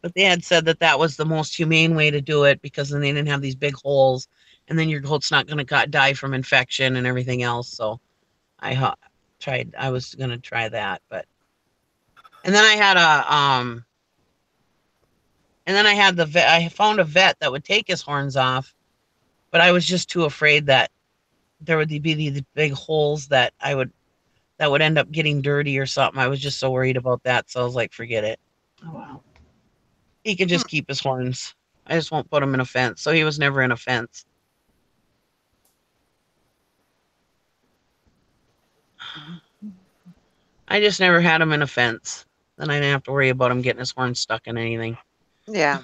But they had said that was the most humane way to do it because then they didn't have these big holes, and then your goat's not going to die from infection and everything else. So I was going to try that, and then I had I found a vet that would take his horns off, but I was just too afraid that there would be these big holes that would end up getting dirty or something. I was just so worried about that. So I was like, forget it. Oh, wow. He could just keep his horns. I just won't put him in a fence. So he was never in a fence. I just never had him in a fence. Then I didn't have to worry about him getting his horns stuck in anything. Yeah.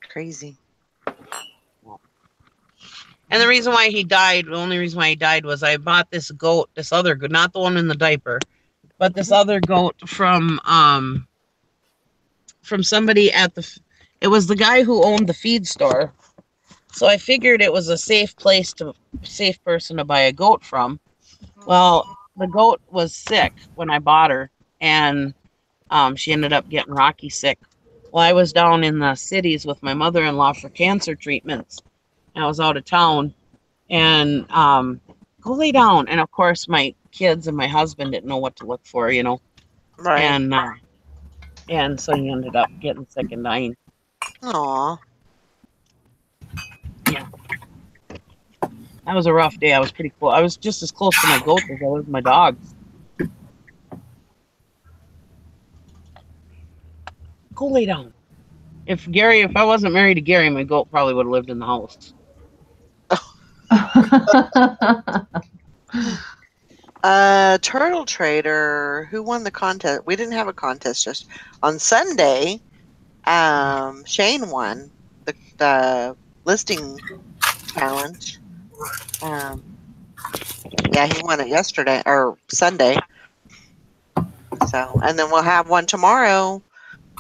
Crazy. And the only reason why he died was I bought this goat, this other goat, not the one in the diaper, but this other goat from somebody it was the guy who owned the feed store. So I figured it was a safe person to buy a goat from. Well, the goat was sick when I bought her, and she ended up getting Rocky sick. Well, I was down in the cities with my mother-in-law for cancer treatments. I was out of town, and go lay down. And of course, my kids and my husband didn't know what to look for, Right. And so he ended up getting sick and dying. Aw. Yeah. That was a rough day. I was pretty cool. I was just as close to my goats as I was my dogs. Go lay down. If I wasn't married to Gary, my goat probably would have lived in the house. Turtle Trader, who won the contest? We didn't have a contest just on Sunday. Shane won the listing challenge. Yeah, he won it yesterday or Sunday. So, and then we'll have one tomorrow.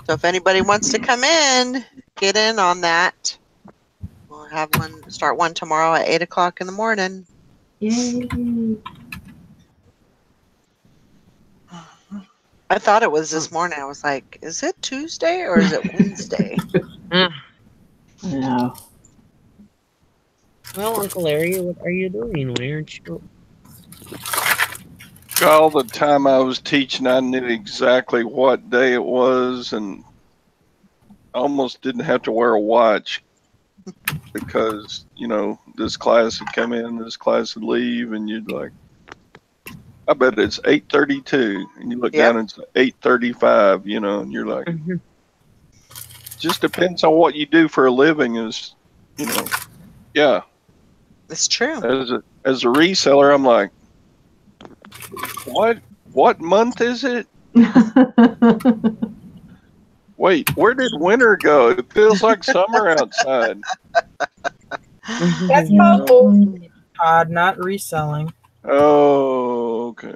So if anybody wants to come in, get in on that. We'll have start one tomorrow at 8 o'clock in the morning. Yay. I thought it was this morning. I was like, is it Tuesday or is it Wednesday? I know. Well, Uncle Larry, what are you doing? Why aren't you? All the time I was teaching, I knew exactly what day it was and almost didn't have to wear a watch because, this class would come in, this class would leave, and you'd like, I bet it's 8:32, and you look down and it's 8:35, and you're like, just depends on what you do for a living is, yeah. It's true. As a reseller, I'm like, what month is it? Wait, where did winter go? It feels like summer outside. That's called Todd, not reselling. Oh, okay.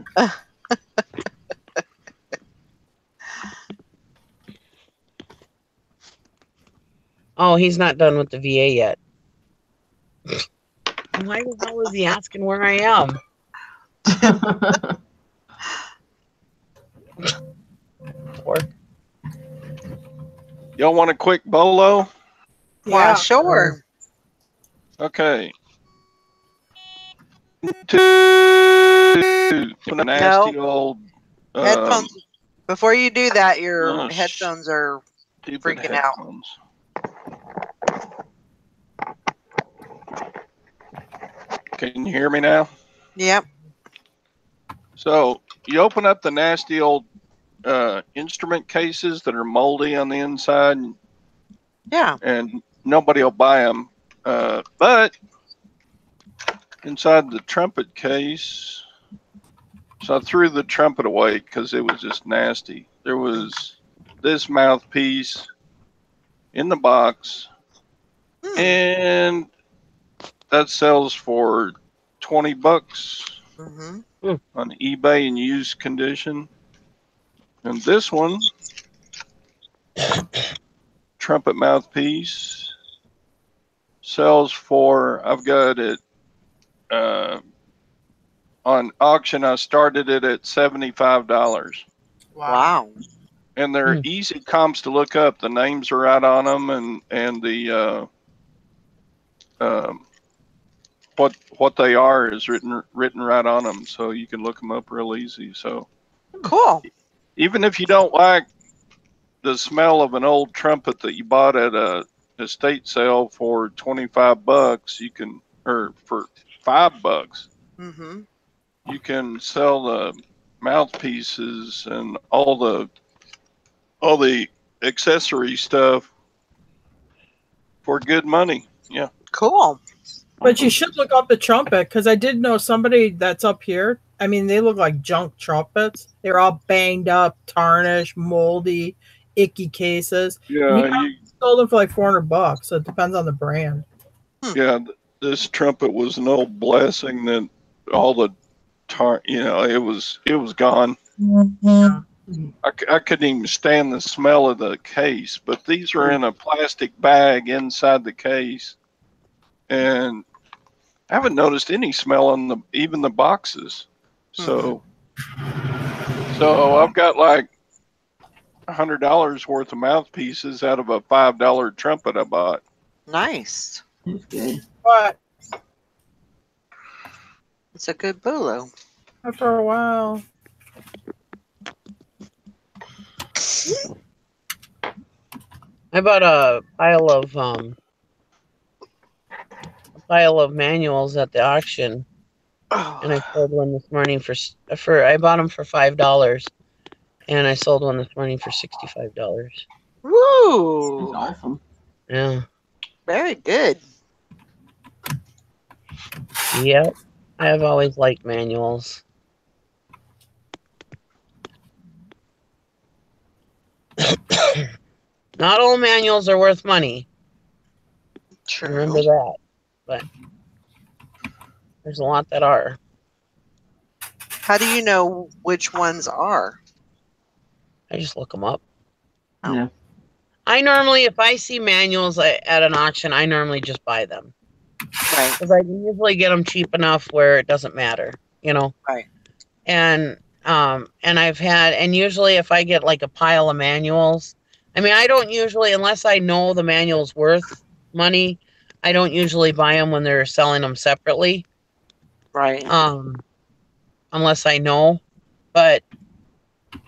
Oh, he's not done with the VA yet. Why the hell is he asking where I am? Y'all want a quick bolo? Yeah, sure. Okay. A nasty old headphones. Before you do that, your headphones are freaking out. Can you hear me now? Yep. So you open up the nasty old instrument cases that are moldy on the inside. Yeah. And nobody will buy them. But inside the trumpet case, so I threw the trumpet away because it was just nasty. There was this mouthpiece in the box, and that sells for $20 on eBay in used condition. And this one, trumpet mouthpiece, sells for, I've got it on auction. I started it at $75. Wow. And they're easy comps to look up. The names are right on them, and the what they are is written right on them, so you can look them up real easy. So cool. Even if you don't like the smell of an old trumpet that you bought at a estate sale for $25, you can, or for $5, you can sell the mouthpieces and all the accessory stuff for good money. Yeah. Cool. But you should look up the trumpet, because I did know somebody that's up here. I mean, they look like junk trumpets. They're all banged up, tarnished, moldy, icky cases. Yeah. You sold them for like $400, so it depends on the brand. Yeah, this trumpet was an old blessing that all the it was gone. I couldn't even stand the smell of the case, but these are in a plastic bag inside the case. and I haven't noticed any smell on even the boxes. So, so I've got like $100 worth of mouthpieces out of a $5 trumpet I bought. Nice. That's good. But It's a good bolo. after a while, I bought a pile of manuals at the auction, and I sold one this morning for I bought them for $5, and I sold one this morning for $65. Woo! That's awesome. Yeah. Very good. Yep. I've always liked manuals. Not all manuals are worth money. True. Remember that. But there's a lot that are. How do you know which ones are? I just look them up. Oh. Yeah. I normally, if I see manuals at an auction, I normally just buy them. Right. Because I can usually get them cheap enough where it doesn't matter, you know? Right. And usually if I get like a pile of manuals, I mean, I don't usually, unless I know the manual's worth money, I don't usually buy them when they're selling them separately. Right. Unless I know. But,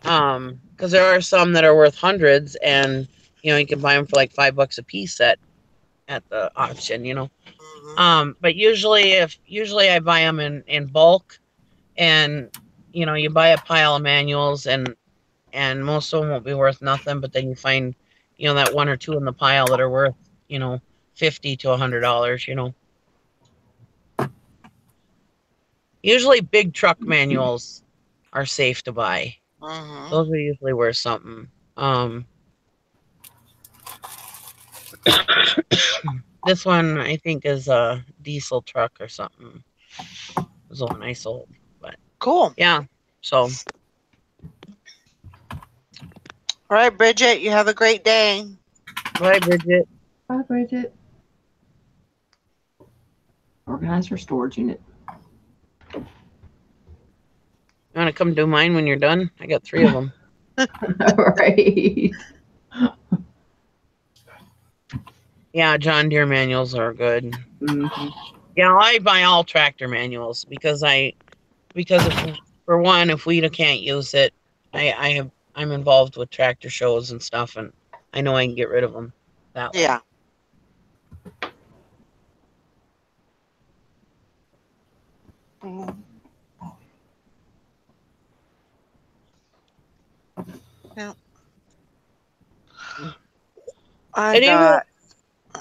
because there are some that are worth hundreds, and, you know, you can buy them for like $5 a piece at the auction, you know? But usually I buy them in bulk, and, you know, you buy a pile of manuals, and most of them won't be worth nothing, but then you find, you know, that one or two in the pile that are worth, you know, $50 to $100, you know. Usually big truck manuals are safe to buy. Those are usually worth something. This one I think is a diesel truck or something. It was the one I sold. But cool. Yeah. So all right, Bridget, you have a great day. Bye, Bridget. Bye, Bridget. Organize her storage unit. You want to come do mine when you're done? I got 3 of them. Right. Yeah, John Deere manuals are good. Mm-hmm. Yeah, I buy all tractor manuals because for one, if we can't use it, I'm involved with tractor shows and stuff, and I know I can get rid of them that way. Yeah. Yeah.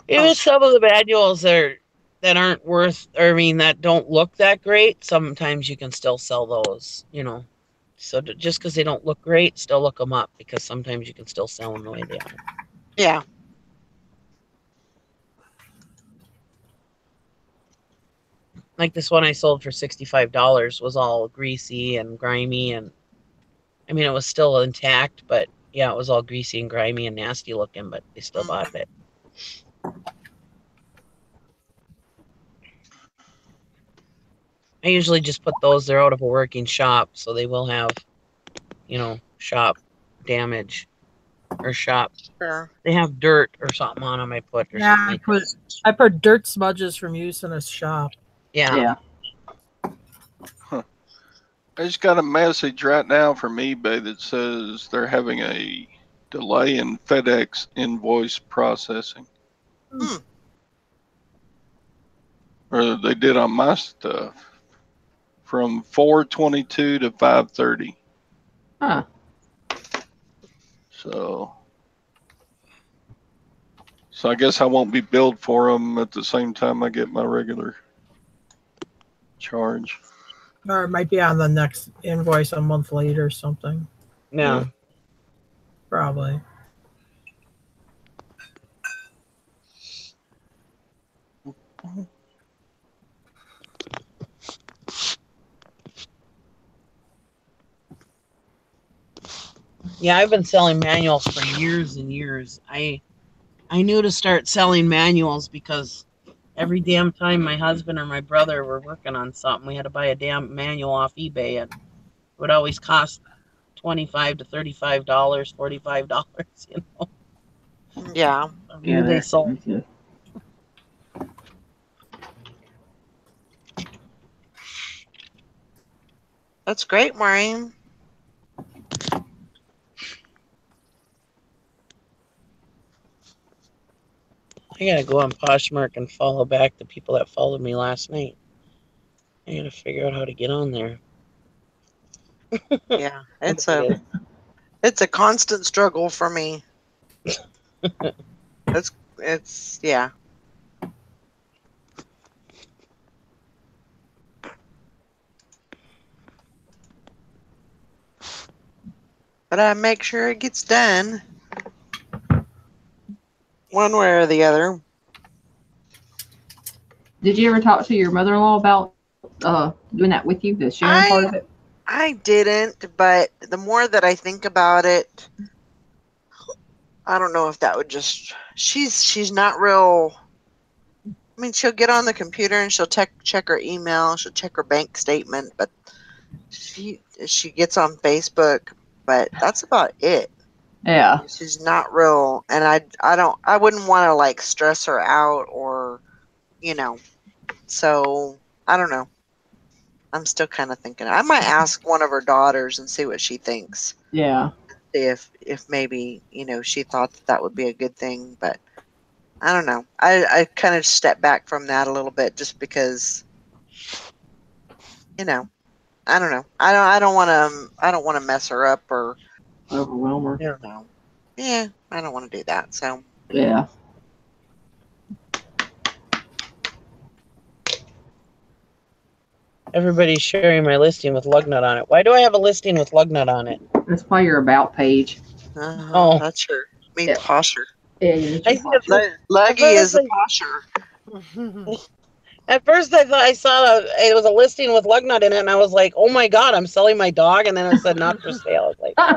Even some of the manuals that aren't worth, or I mean, that don't look that great, sometimes you can still sell those, you know. So just because they don't look great, still look them up, because sometimes you can still sell them the way they are. Yeah. Like this one I sold for $65 was all greasy and grimy, and I mean, it was still intact, but yeah, it was all greasy and grimy and nasty looking, but they still bought it. I usually just put those, they're out of a working shop, so they will have, you know, shop damage or shop. Sure. They have dirt or something on them, I put. Or yeah, something like I put dirt smudges from use in a shop. Yeah. Huh. I just got a message right now from eBay that says they're having a delay in FedEx invoice processing. Or they did on my stuff from 4/22 to 5/30. Huh. So I guess I won't be billed for them at the same time I get my regular charge. Or it might be on the next invoice a month later or something. Yeah. Probably. Yeah, I've been selling manuals for years and years. I knew to start selling manuals because Every damn time my husband or my brother were working on something, we had to buy a damn manual off eBay, and it would always cost $25 to $35, $45. You know. Yeah. Yeah, They sold. That's great, Maureen. I gotta go on Poshmark and follow back the people that followed me last night. I gotta figure out how to get on there. Yeah, it's a constant struggle for me. It's yeah. But I make sure it gets done one way or the other. Did you ever talk to your mother-in-law about doing that with you, the sharing part of it? I didn't, but the more that I think about it, I don't know if that would just. She's not real. I mean, she'll get on the computer and she'll check her email, she'll check her bank statement, but she gets on Facebook, but that's about it. Yeah. She's not real, and I wouldn't want to like stress her out or, you know. So I don't know. I'm still kind of thinking. I might ask one of her daughters and see what she thinks. Yeah. See if maybe she thought that would be a good thing, but I don't know. I kind of step back from that a little bit just because, I don't know. I don't want to mess her up or overwhelm her. Yeah, I don't want to do that. So yeah. Everybody's sharing my listing with Lugnut on it. Why do I have a listing with Lugnut on it? That's probably your about page. That's your posher. Yeah, Luggy is a posher. At first, I thought I saw it was a listing with Lugnut in it, and I was like, "Oh my god, I'm selling my dog!" And then it said not for sale. I was like, oh.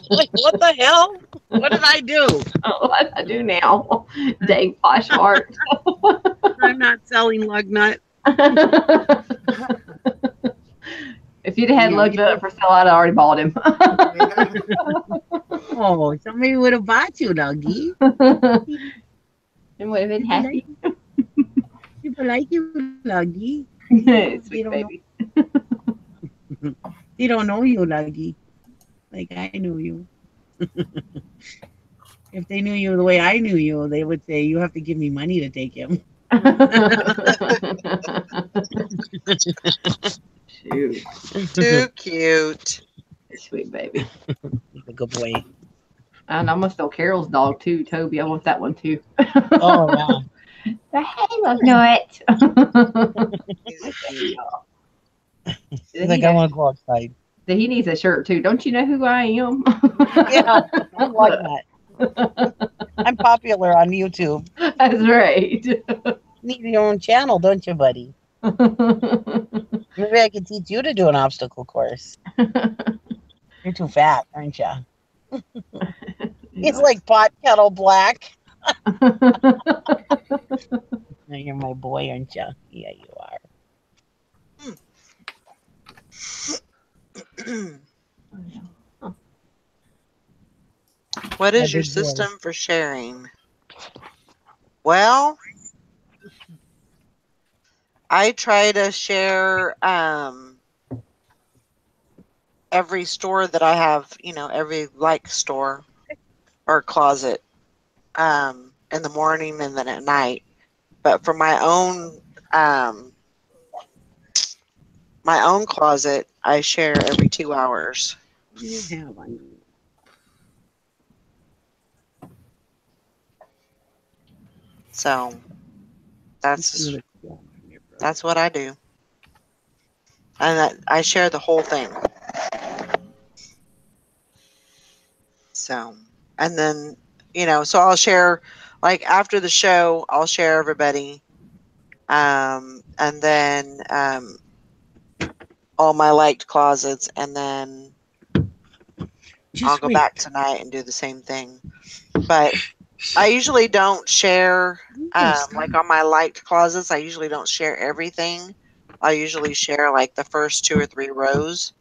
Like, what the hell? What did I do? Oh, what did I do now? Dang Poshmark. I'm not selling Lugnut. If you'd had Lugnut for sale, I'd already bought him. Oh, somebody would have bought you, Dougie. And would have been happy. People like you, Luggy. Sweet baby. They don't know you, Luggy. Like I knew you. If they knew you the way I knew you, they would say, "You have to give me money to take him." Shoot. Too cute. Sweet baby. He's a good boy. And I'm gonna steal Carol's dog too, Toby. I want that one too. Oh yeah. Hey, Lugnut. He's like, I want to go outside. He needs a shirt too. Don't you know who I am? Yeah, I'm like that. I'm popular on YouTube. That's right. Need your own channel, don't you, buddy? Maybe I could teach you to do an obstacle course. You're too fat, aren't you? He's like pot kettle black. You're my boy, aren't you? Yeah, you are. What is your system for sharing? Well, I try to share every store that I have, every store or closet in the morning and then at night. But for my own closet, I share every 2 hours. So that's what I do. And I share the whole thing. So, and then, so I'll share, like after the show, I'll share everybody. And then all my liked closets, and then I'll go back tonight and do the same thing. But I usually don't share, like on my liked closets, I usually don't share everything. I usually share like the first 2 or 3 rows.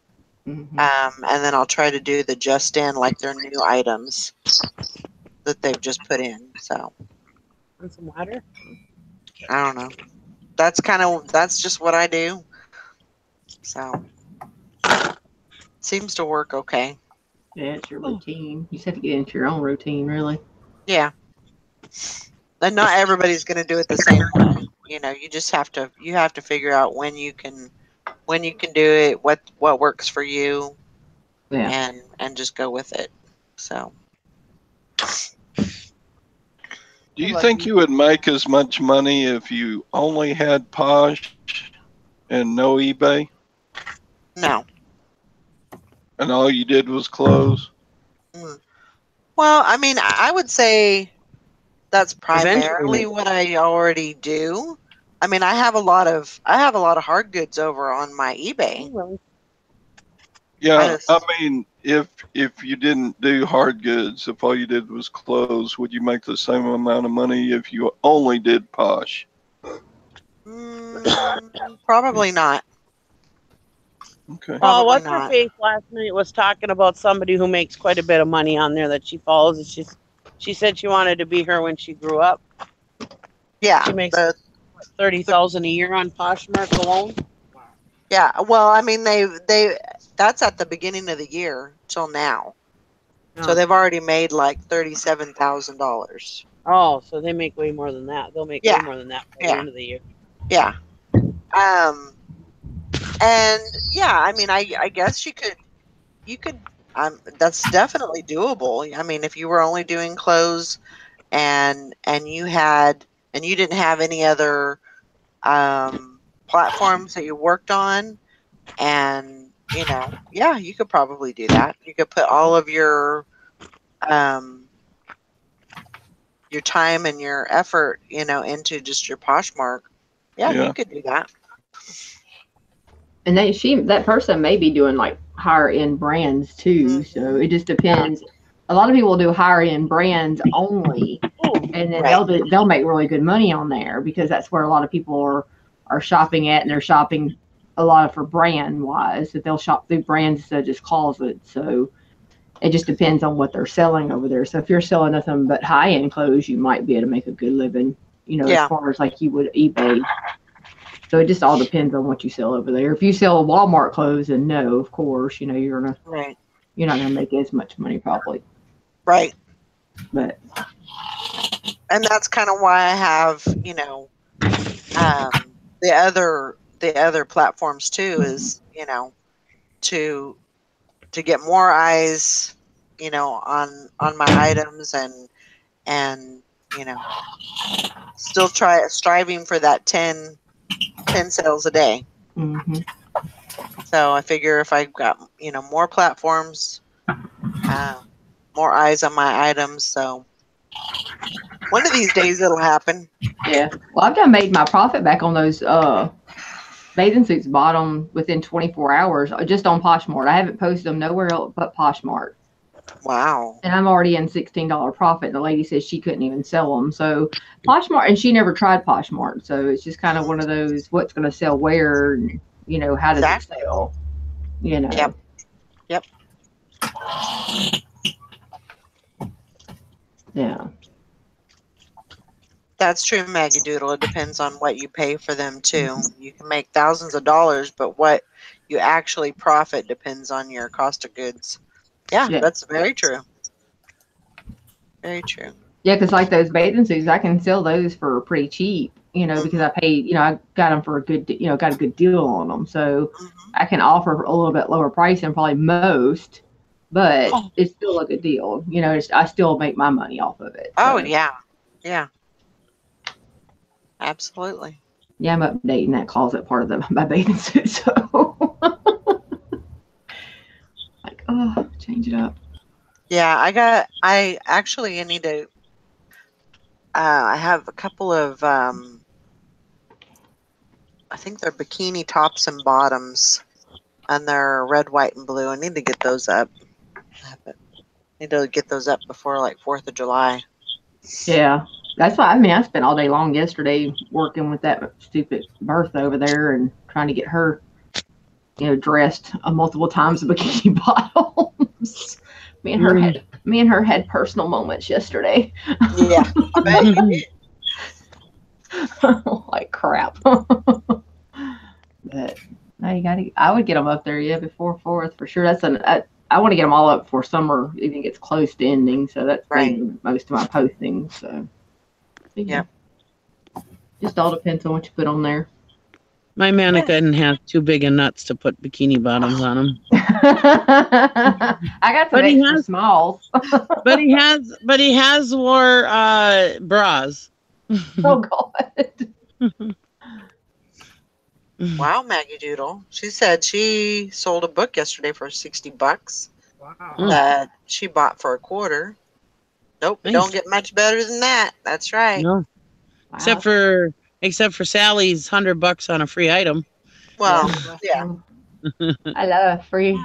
Mm-hmm. And then I'll try to do the just in, like their new items that they've just put in. So. Want some water? I don't know. That's just what I do. So seems to work okay. Yeah, it's your routine. You just have to get into your own routine, really. Yeah. And not everybody's going to do it the same way. You know, you just have to figure out when you can do it, what works for you, Yeah. and just go with it. So. Do you think you would make as much money if you only had Posh and no eBay? No. And all you did was clothes? Well, I mean, I would say that's primarily Eventually. what I already do. I mean, I have a lot of hard goods over on my eBay. Yeah, I mean, if you didn't do hard goods, if all you did was clothes, would you make the same amount of money if you only did Posh? Probably not. Okay. Well, what's not. her face last night was talking about somebody who makes quite a bit of money on there that she follows. And she said she wanted to be her when she grew up. Yeah, she makes 30,000 a year on Poshmark alone. Yeah, well, I mean, they that's at the beginning of the year till now, so they've already made like $37,000. Oh, so they make way more than that. They'll make way more than that by the end of the year. Yeah. And yeah, I mean, I guess you could that's definitely doable. I mean, if you were only doing clothes and you didn't have any other platforms that you worked on, and yeah, you could probably do that. You could put all of your time and your effort, into just your Poshmark. Yeah, you could do that. And that person may be doing like higher end brands too. So it just depends. A lot of people do higher end brands only, and then they'll make really good money on there because that's where a lot of people are shopping at, and they're shopping a lot for brand wise. That they'll shop through brands instead of just closets. So it just depends on what they're selling over there. So if you're selling nothing but high end clothes, you might be able to make a good living. As far as like you would eBay. So it just all depends on what you sell over there. If you sell Walmart clothes, then no, of course, you're not gonna make as much money probably. Right. But and that's kind of why I have, the other platforms too, is, to get more eyes, on my items, and still striving for that 10 sales a day. Mm-hmm. So I figure if I got, more platforms, more eyes on my items. So one of these days it'll happen. Yeah. Well, I've done made my profit back on those bathing suits bought on within 24 hours just on Poshmark. I haven't posted them nowhere else but Poshmark. Wow. And I'm already in $16 profit. And the lady says she couldn't even sell them. So Poshmark, and she never tried Poshmark. So it's just kind of one of those, what's going to sell where, and, how does it sell? Yep. Yeah. That's true, Maggie Doodle. It depends on what you pay for them too. You can make thousands of dollars, but what you actually profit depends on your cost of goods. Yeah. That's very true. Very true. Yeah, because like those bathing suits, I can sell those for pretty cheap, because I paid, I got them for a good, got a good deal on them. So I can offer a little bit lower price than probably most, but it's still a good deal. I still make my money off of it. So. Oh, yeah. Yeah. Absolutely. Yeah, I'm updating that closet part of my bathing suit. So, like, change it up. Yeah, I actually need to. I have a couple of. I think they're bikini tops and bottoms, and they're red, white, and blue. I need to get those up. Need to get those up before like 4th of July. Yeah. That's why, I mean, I spent all day long yesterday working with that stupid Bertha over there and trying to get her, dressed multiple times in bikini bottoms. Me and her had personal moments yesterday. Yeah, I bet you did. Like crap. But I would get them up there, before 4th for sure. I want to get them all up before summer even gets close to ending. So that's making most of my posting. So yeah, just all depends on what you put on there. My mannequin has too big of nuts to put bikini bottoms on him. I got some extra smalls. but he has wore bras. Oh God. Wow, Maggie Doodle. She said she sold a book yesterday for $60. Wow. That she bought for $25. Nope, Nice. Don't get much better than that. That's right. No. Wow. Except for Sally's $100 on a free item. Well, yeah. I love free.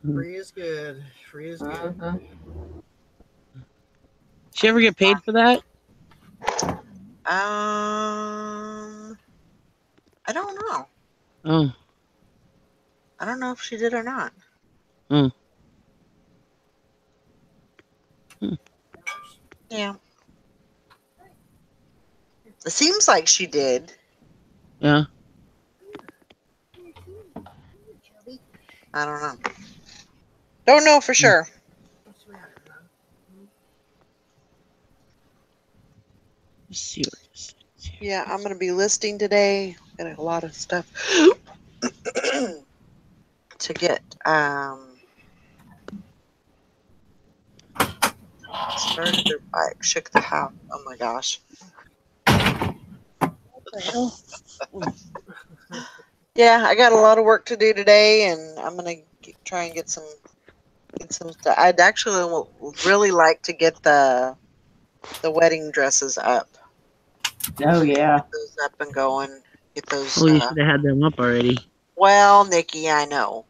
Free is good. Free is good. Did she ever get paid for that? I don't know. Oh. I don't know if she did or not. Yeah. It seems like she did. Yeah. I don't know. Don't know for sure. Let's see what this is here. Yeah, I'm going to be listing today. Got a lot of stuff to get started their bike, shook the house. Oh my gosh. Yeah, I got a lot of work to do today, and I'm gonna try and get some stuff. I'd actually really like to get the wedding dresses up. Oh yeah. Get those up and going. Get those. Oh, you should have had them up already. Well, Nikki, I know.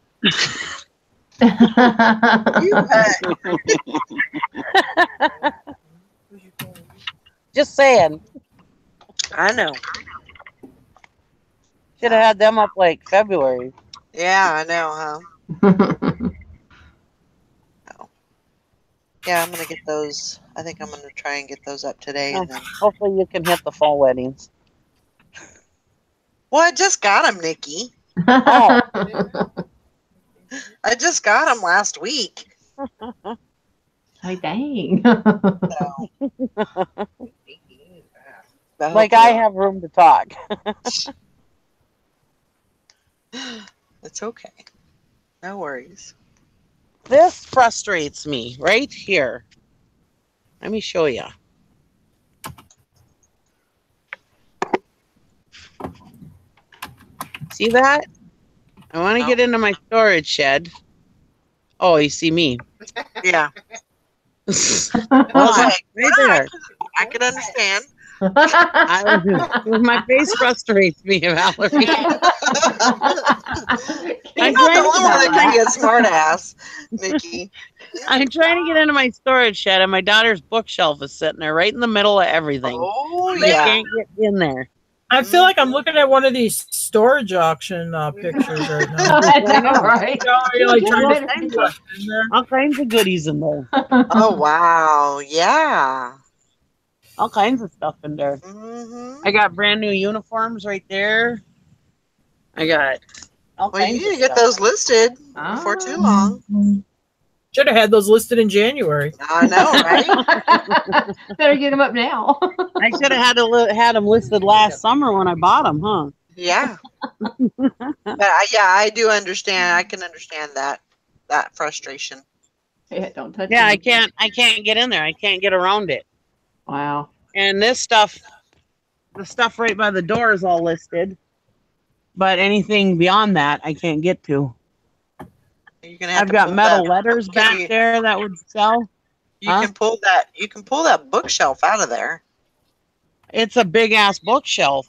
Just saying. I know. Should have had them up like February. Yeah, I know, huh? Yeah, I'm gonna get those. I think I'm gonna try and get those up today, and then hopefully you can hit the fall weddings. Well, I just got them, Nikki. Oh. I just got them last week. Hey, dang. Like I have room to talk. It's okay. No worries. This frustrates me right here. Let me show you. See that? I want to get into my storage shed. Oh, you see me. Yeah. I was like, right there. I can understand. My face frustrates me, Valerie. I'm not the one that can get smart ass, Nikki. I'm trying to get into my storage shed, and my daughter's bookshelf is sitting there right in the middle of everything. Oh, I yeah. can't get in there. I feel like I'm looking at one of these storage auction pictures right now. I know, right? You're like trying to all kinds of goodies in there. Oh, wow. Yeah. All kinds of stuff in there. Mm-hmm. I got brand new uniforms right there. I got all Well, you kinds need to of get stuff. those listed before too long. Should have had those listed in January. I know, right? Better get them up now. I should have had them listed last summer when I bought them, huh? Yeah. But I do understand. I can understand that frustration. Yeah, don't touch Yeah, it. I can't get in there. I can't get around it. Wow. And this stuff, the stuff right by the door is all listed. But anything beyond that, I can't get to. You're gonna have I've to got pull metal that. letters back there that would sell. You can pull that. You can pull that bookshelf out of there. It's a big ass bookshelf.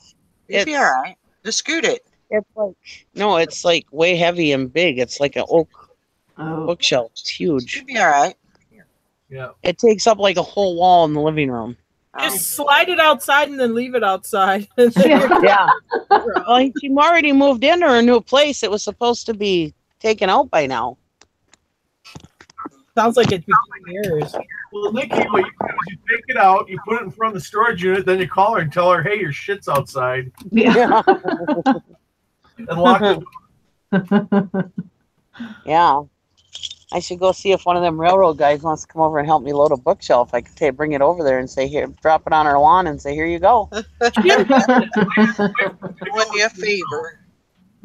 You'll be all right. Just scoot it. It's like it's like way heavy and big. It's like an oak bookshelf. It's huge. You'll be all right. Yeah. It takes up like a whole wall in the living room. Just slide it outside and then leave it outside. Yeah. Well, she already moved into her new place. It was supposed to be taken out by now. Sounds like it's been years. Well, Nikki, what you do is you take it out, you put it in front of the storage unit, then you call her and tell her, hey, your shit's outside. Yeah. And lock the door. Yeah. I should go see if one of them railroad guys wants to come over and help me load a bookshelf. I could bring it over there and say, here, drop it on our lawn and say, here you go. Doing you a favor.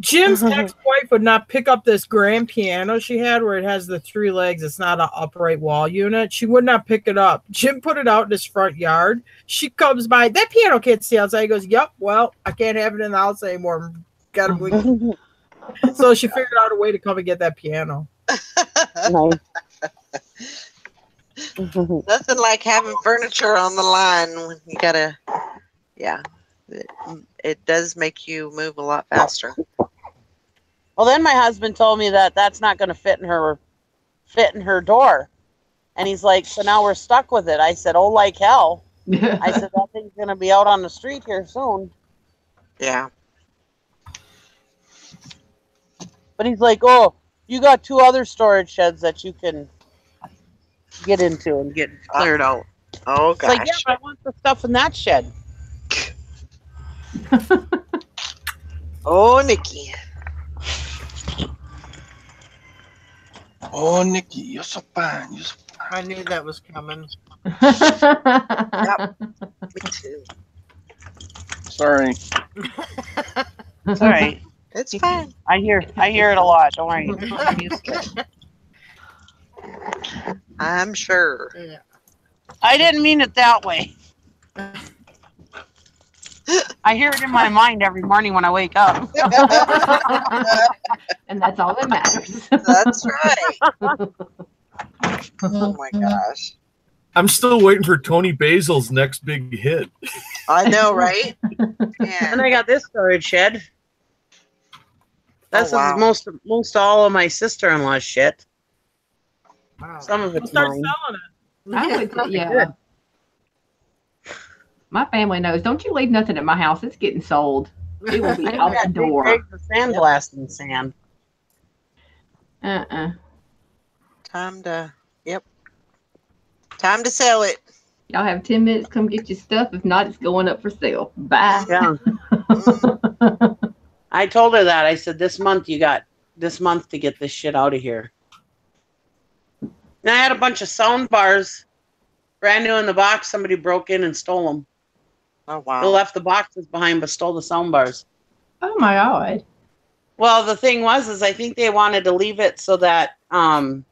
Jim's ex-wife would not pick up this grand piano she had where it has the 3 legs. It's not an upright wall unit. She would not pick it up. Jim put it out in his front yard. She comes by. That piano can't stay outside. He goes, yep, well, I can't have it in the house anymore. Got to bring it. So she figured out a way to come and get that piano. Nice. Nothing like having furniture on the line when you gotta, yeah. It does make you move a lot faster. Well, then my husband told me that that's not going to fit in her door. And he's like, so now we're stuck with it. I said, oh, like hell. I said, that thing's going to be out on the street here soon. Yeah. But he's like, oh, you got 2 other storage sheds that you can get into and get cleared out. Oh, It's gosh. like, yeah, but I want the stuff in that shed. Oh, Nikki. Oh, Nikki, you're so fine. You're so fine. I knew that was coming. Yep. Me too. Sorry. It's all right. It's fine. I hear it a lot. Don't worry. I'm used to it. I'm sure. Yeah. I didn't mean it that way. I hear it in my mind every morning when I wake up. And that's all that matters. That's right. Oh my gosh. I'm still waiting for Tony Basil's next big hit. I know, right? Yeah. And I got this storage shed. This wow. is most all of my sister-in-law's shit. Wow. Some of We'll it's start mine. selling it. I would, yeah. My family knows. Don't you leave nothing at my house. It's getting sold. It will be out the door. The sandblasting sand. Time to, yep. Time to sell it. Y'all have 10 minutes. Come get your stuff. If not, it's going up for sale. Bye. Yeah. I told her that. I said, this month you got this month to get this shit out of here. And I had a bunch of sound bars, brand new in the box. Somebody broke in and stole them. Oh, They wow. left the boxes behind, but stole the sound bars. Oh my God. Well, the thing was, I think they wanted to leave it so that I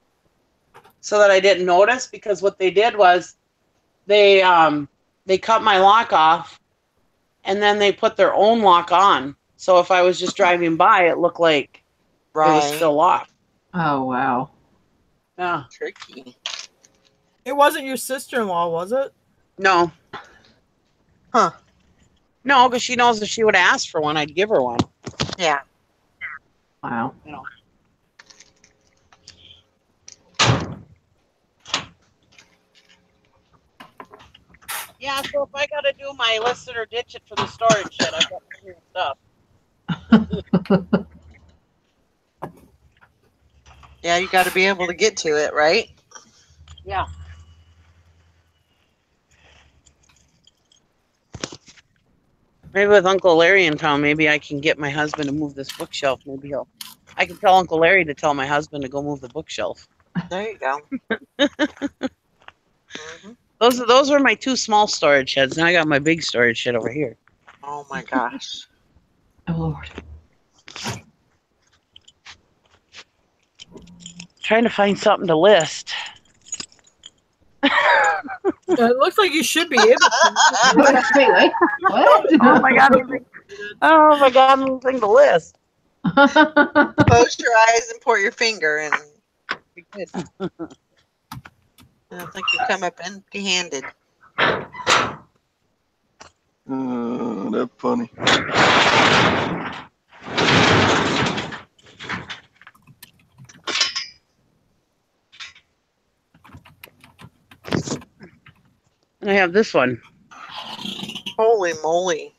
didn't notice, because what they did was they cut my lock off and then they put their own lock on. So if I was just driving by, it looked like it was still locked. Oh, wow. Yeah. Tricky. It wasn't your sister-in-law, was it? No. Huh. No, because she knows if she would have asked for one, I'd give her one. Yeah. Wow. You know. Yeah, so if I got to do my list it or ditch it for the storage shed, I've got plenty of stuff. Yeah, you got to be able to get to it, right? Yeah. Maybe with Uncle Larry in town, maybe I can get my husband to move this bookshelf. Maybe I can tell Uncle Larry to tell my husband to go move the bookshelf. There you go. Those were my 2 small storage sheds. Now I got my big storage shed over here. Oh my gosh. Oh, Lord. Trying to find something to list. It looks like you should be able to. Wait, what? Oh my God! Oh my God! Anything to list. Close your eyes and point your finger, and you're good. I don't think you come up empty-handed. That's funny. And I have this one. Holy moly.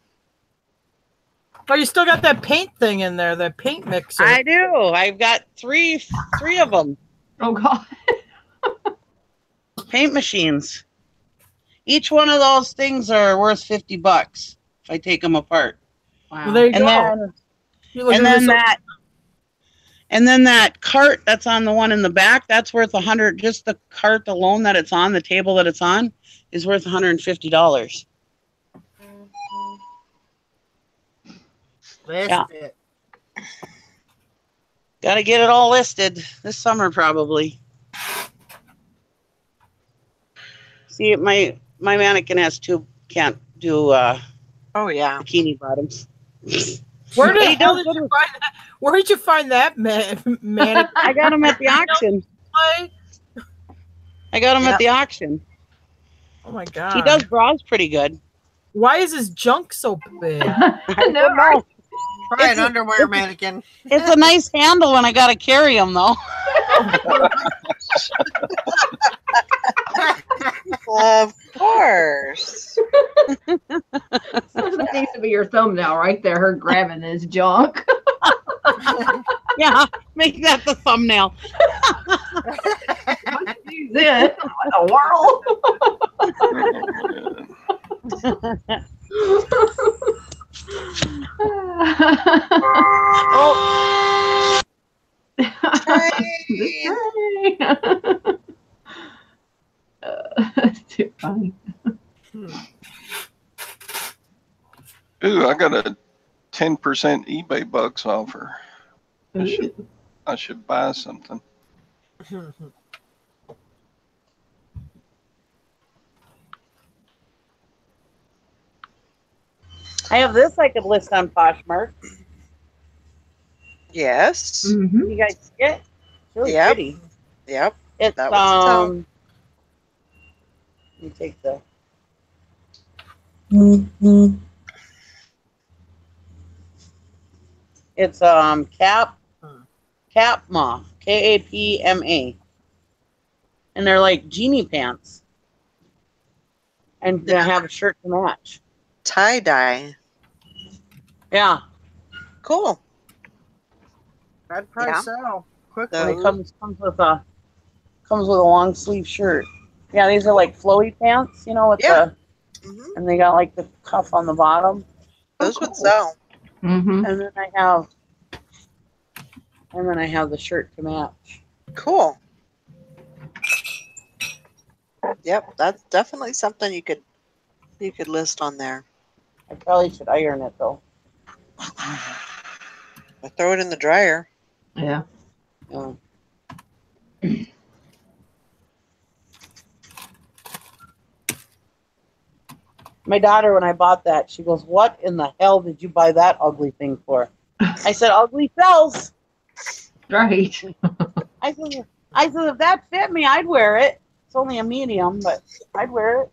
Oh, you still got that paint thing in there, that paint mixer. I do. I've got three of them. Oh God. Paint machines. Each one of those things are worth $50 if I take them apart. Wow. Well, there you And go. then that cart that's on the one in the back, that's worth $100. Just the cart alone that it's on, the table that it's on, is worth $150. Yeah. Got to get it all listed this summer, probably. See, my mannequin can't do bikini bottoms. Where did you find that mannequin? I got them at the auction. I got him at the auction. Oh my God. He does bras pretty good. Why is his junk so big? I don't know. Try an underwear mannequin. It's a nice handle when I got to carry him, though. Of course. That needs to be your thumbnail right there, her grabbing his junk. Yeah, make that the thumbnail. What in the world? Oh. That's too funny. Ooh, I got a 10% eBay bucks offer. I should buy something. I have this I could list on Poshmark. Yes. Mm-hmm. You guys see it? It's really pretty. Yep. It's That was the let me take the It's Kapma, Kapma, and they're like genie pants, and they have a shirt to match. Tie dye. Yeah, cool. I'd probably sell quickly. And it comes with a long sleeve shirt. Yeah, these are like flowy pants, with the and they got like the cuff on the bottom. Those would sell. Mm-hmm. And then I have the shirt to match. Cool. Yep, that's definitely something you could list on there. I probably should iron it though. Or throw it in the dryer. Yeah. My daughter, when I bought that, she goes, "What in the hell did you buy that ugly thing for?" I said, "Ugly sells." Right. I said, if that fit me, I'd wear it. It's only a medium, but I'd wear it.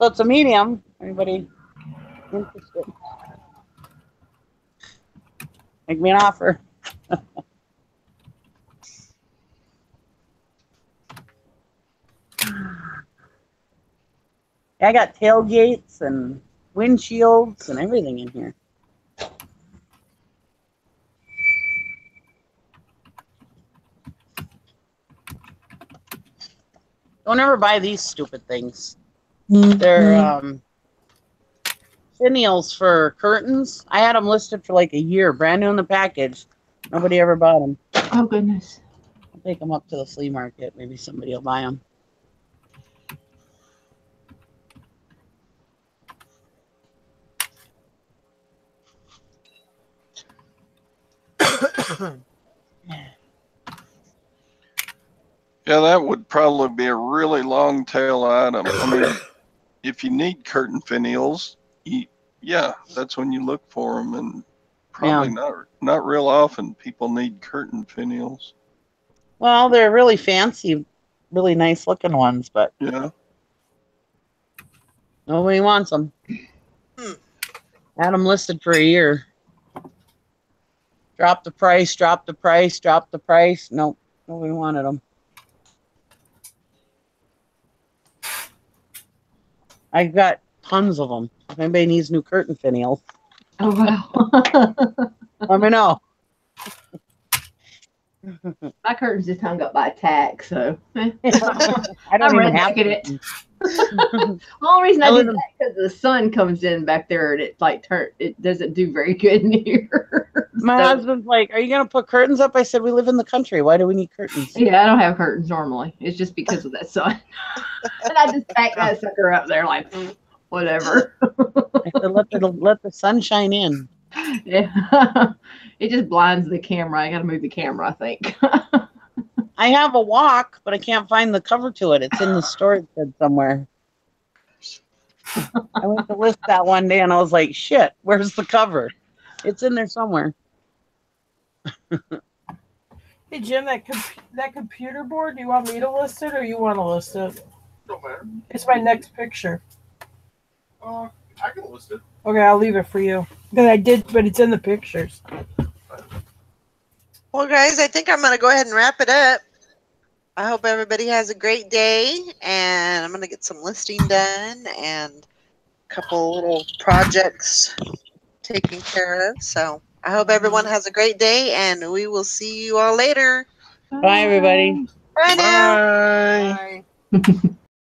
So it's a medium. Anybody interested? Make me an offer. I got tailgates and windshields and everything in here. Don't ever buy these stupid things. They're finials for curtains. I had them listed for like a year, brand new in the package. Nobody ever bought them. Oh, goodness. I'll take them up to the flea market. Maybe somebody will buy them. Yeah, that would probably be a really long tail item. I mean, if you need curtain finials, that's when you look for them, and probably not real often people need curtain finials. Well, they're really fancy, really nice looking ones, but nobody wants them. Had them listed for a year. Drop the price. Nope, nobody wanted them. I got tons of them. If anybody needs new curtain finials, Oh wow. let me know. My curtains just hung up by a tack, so I I'm don't even have rednecking it. curtains. The only reason I I did live that in- because the sun comes in back there and it like it doesn't do very good in here. My So, husband's like, "Are you gonna put curtains up?" I said, "We live in the country. Why do we need curtains?" yeah, I don't have curtains normally. It's just because of that sun. And I just pack that sucker up there like whatever. I said, "Let the sun shine in." Yeah. It just blinds the camera. I gotta move the camera, I think. I have a walk, but I can't find the cover to it. It's in the storage shed somewhere. I went to list that one day and I was like, "Shit, where's the cover?" It's in there somewhere. Hey Jim, that computer board. Do you want me to list it or you want to list it? Don't matter. It's my next picture. I can list it. Okay, I'll leave it for you because I did, but it's in the pictures. Well, guys, I think I'm going to go ahead and wrap it up. I hope everybody has a great day, and I'm going to get some listing done and a couple little projects taken care of. So I hope everyone has a great day, and we will see you all later. Bye, everybody. Bye now. Bye. Bye.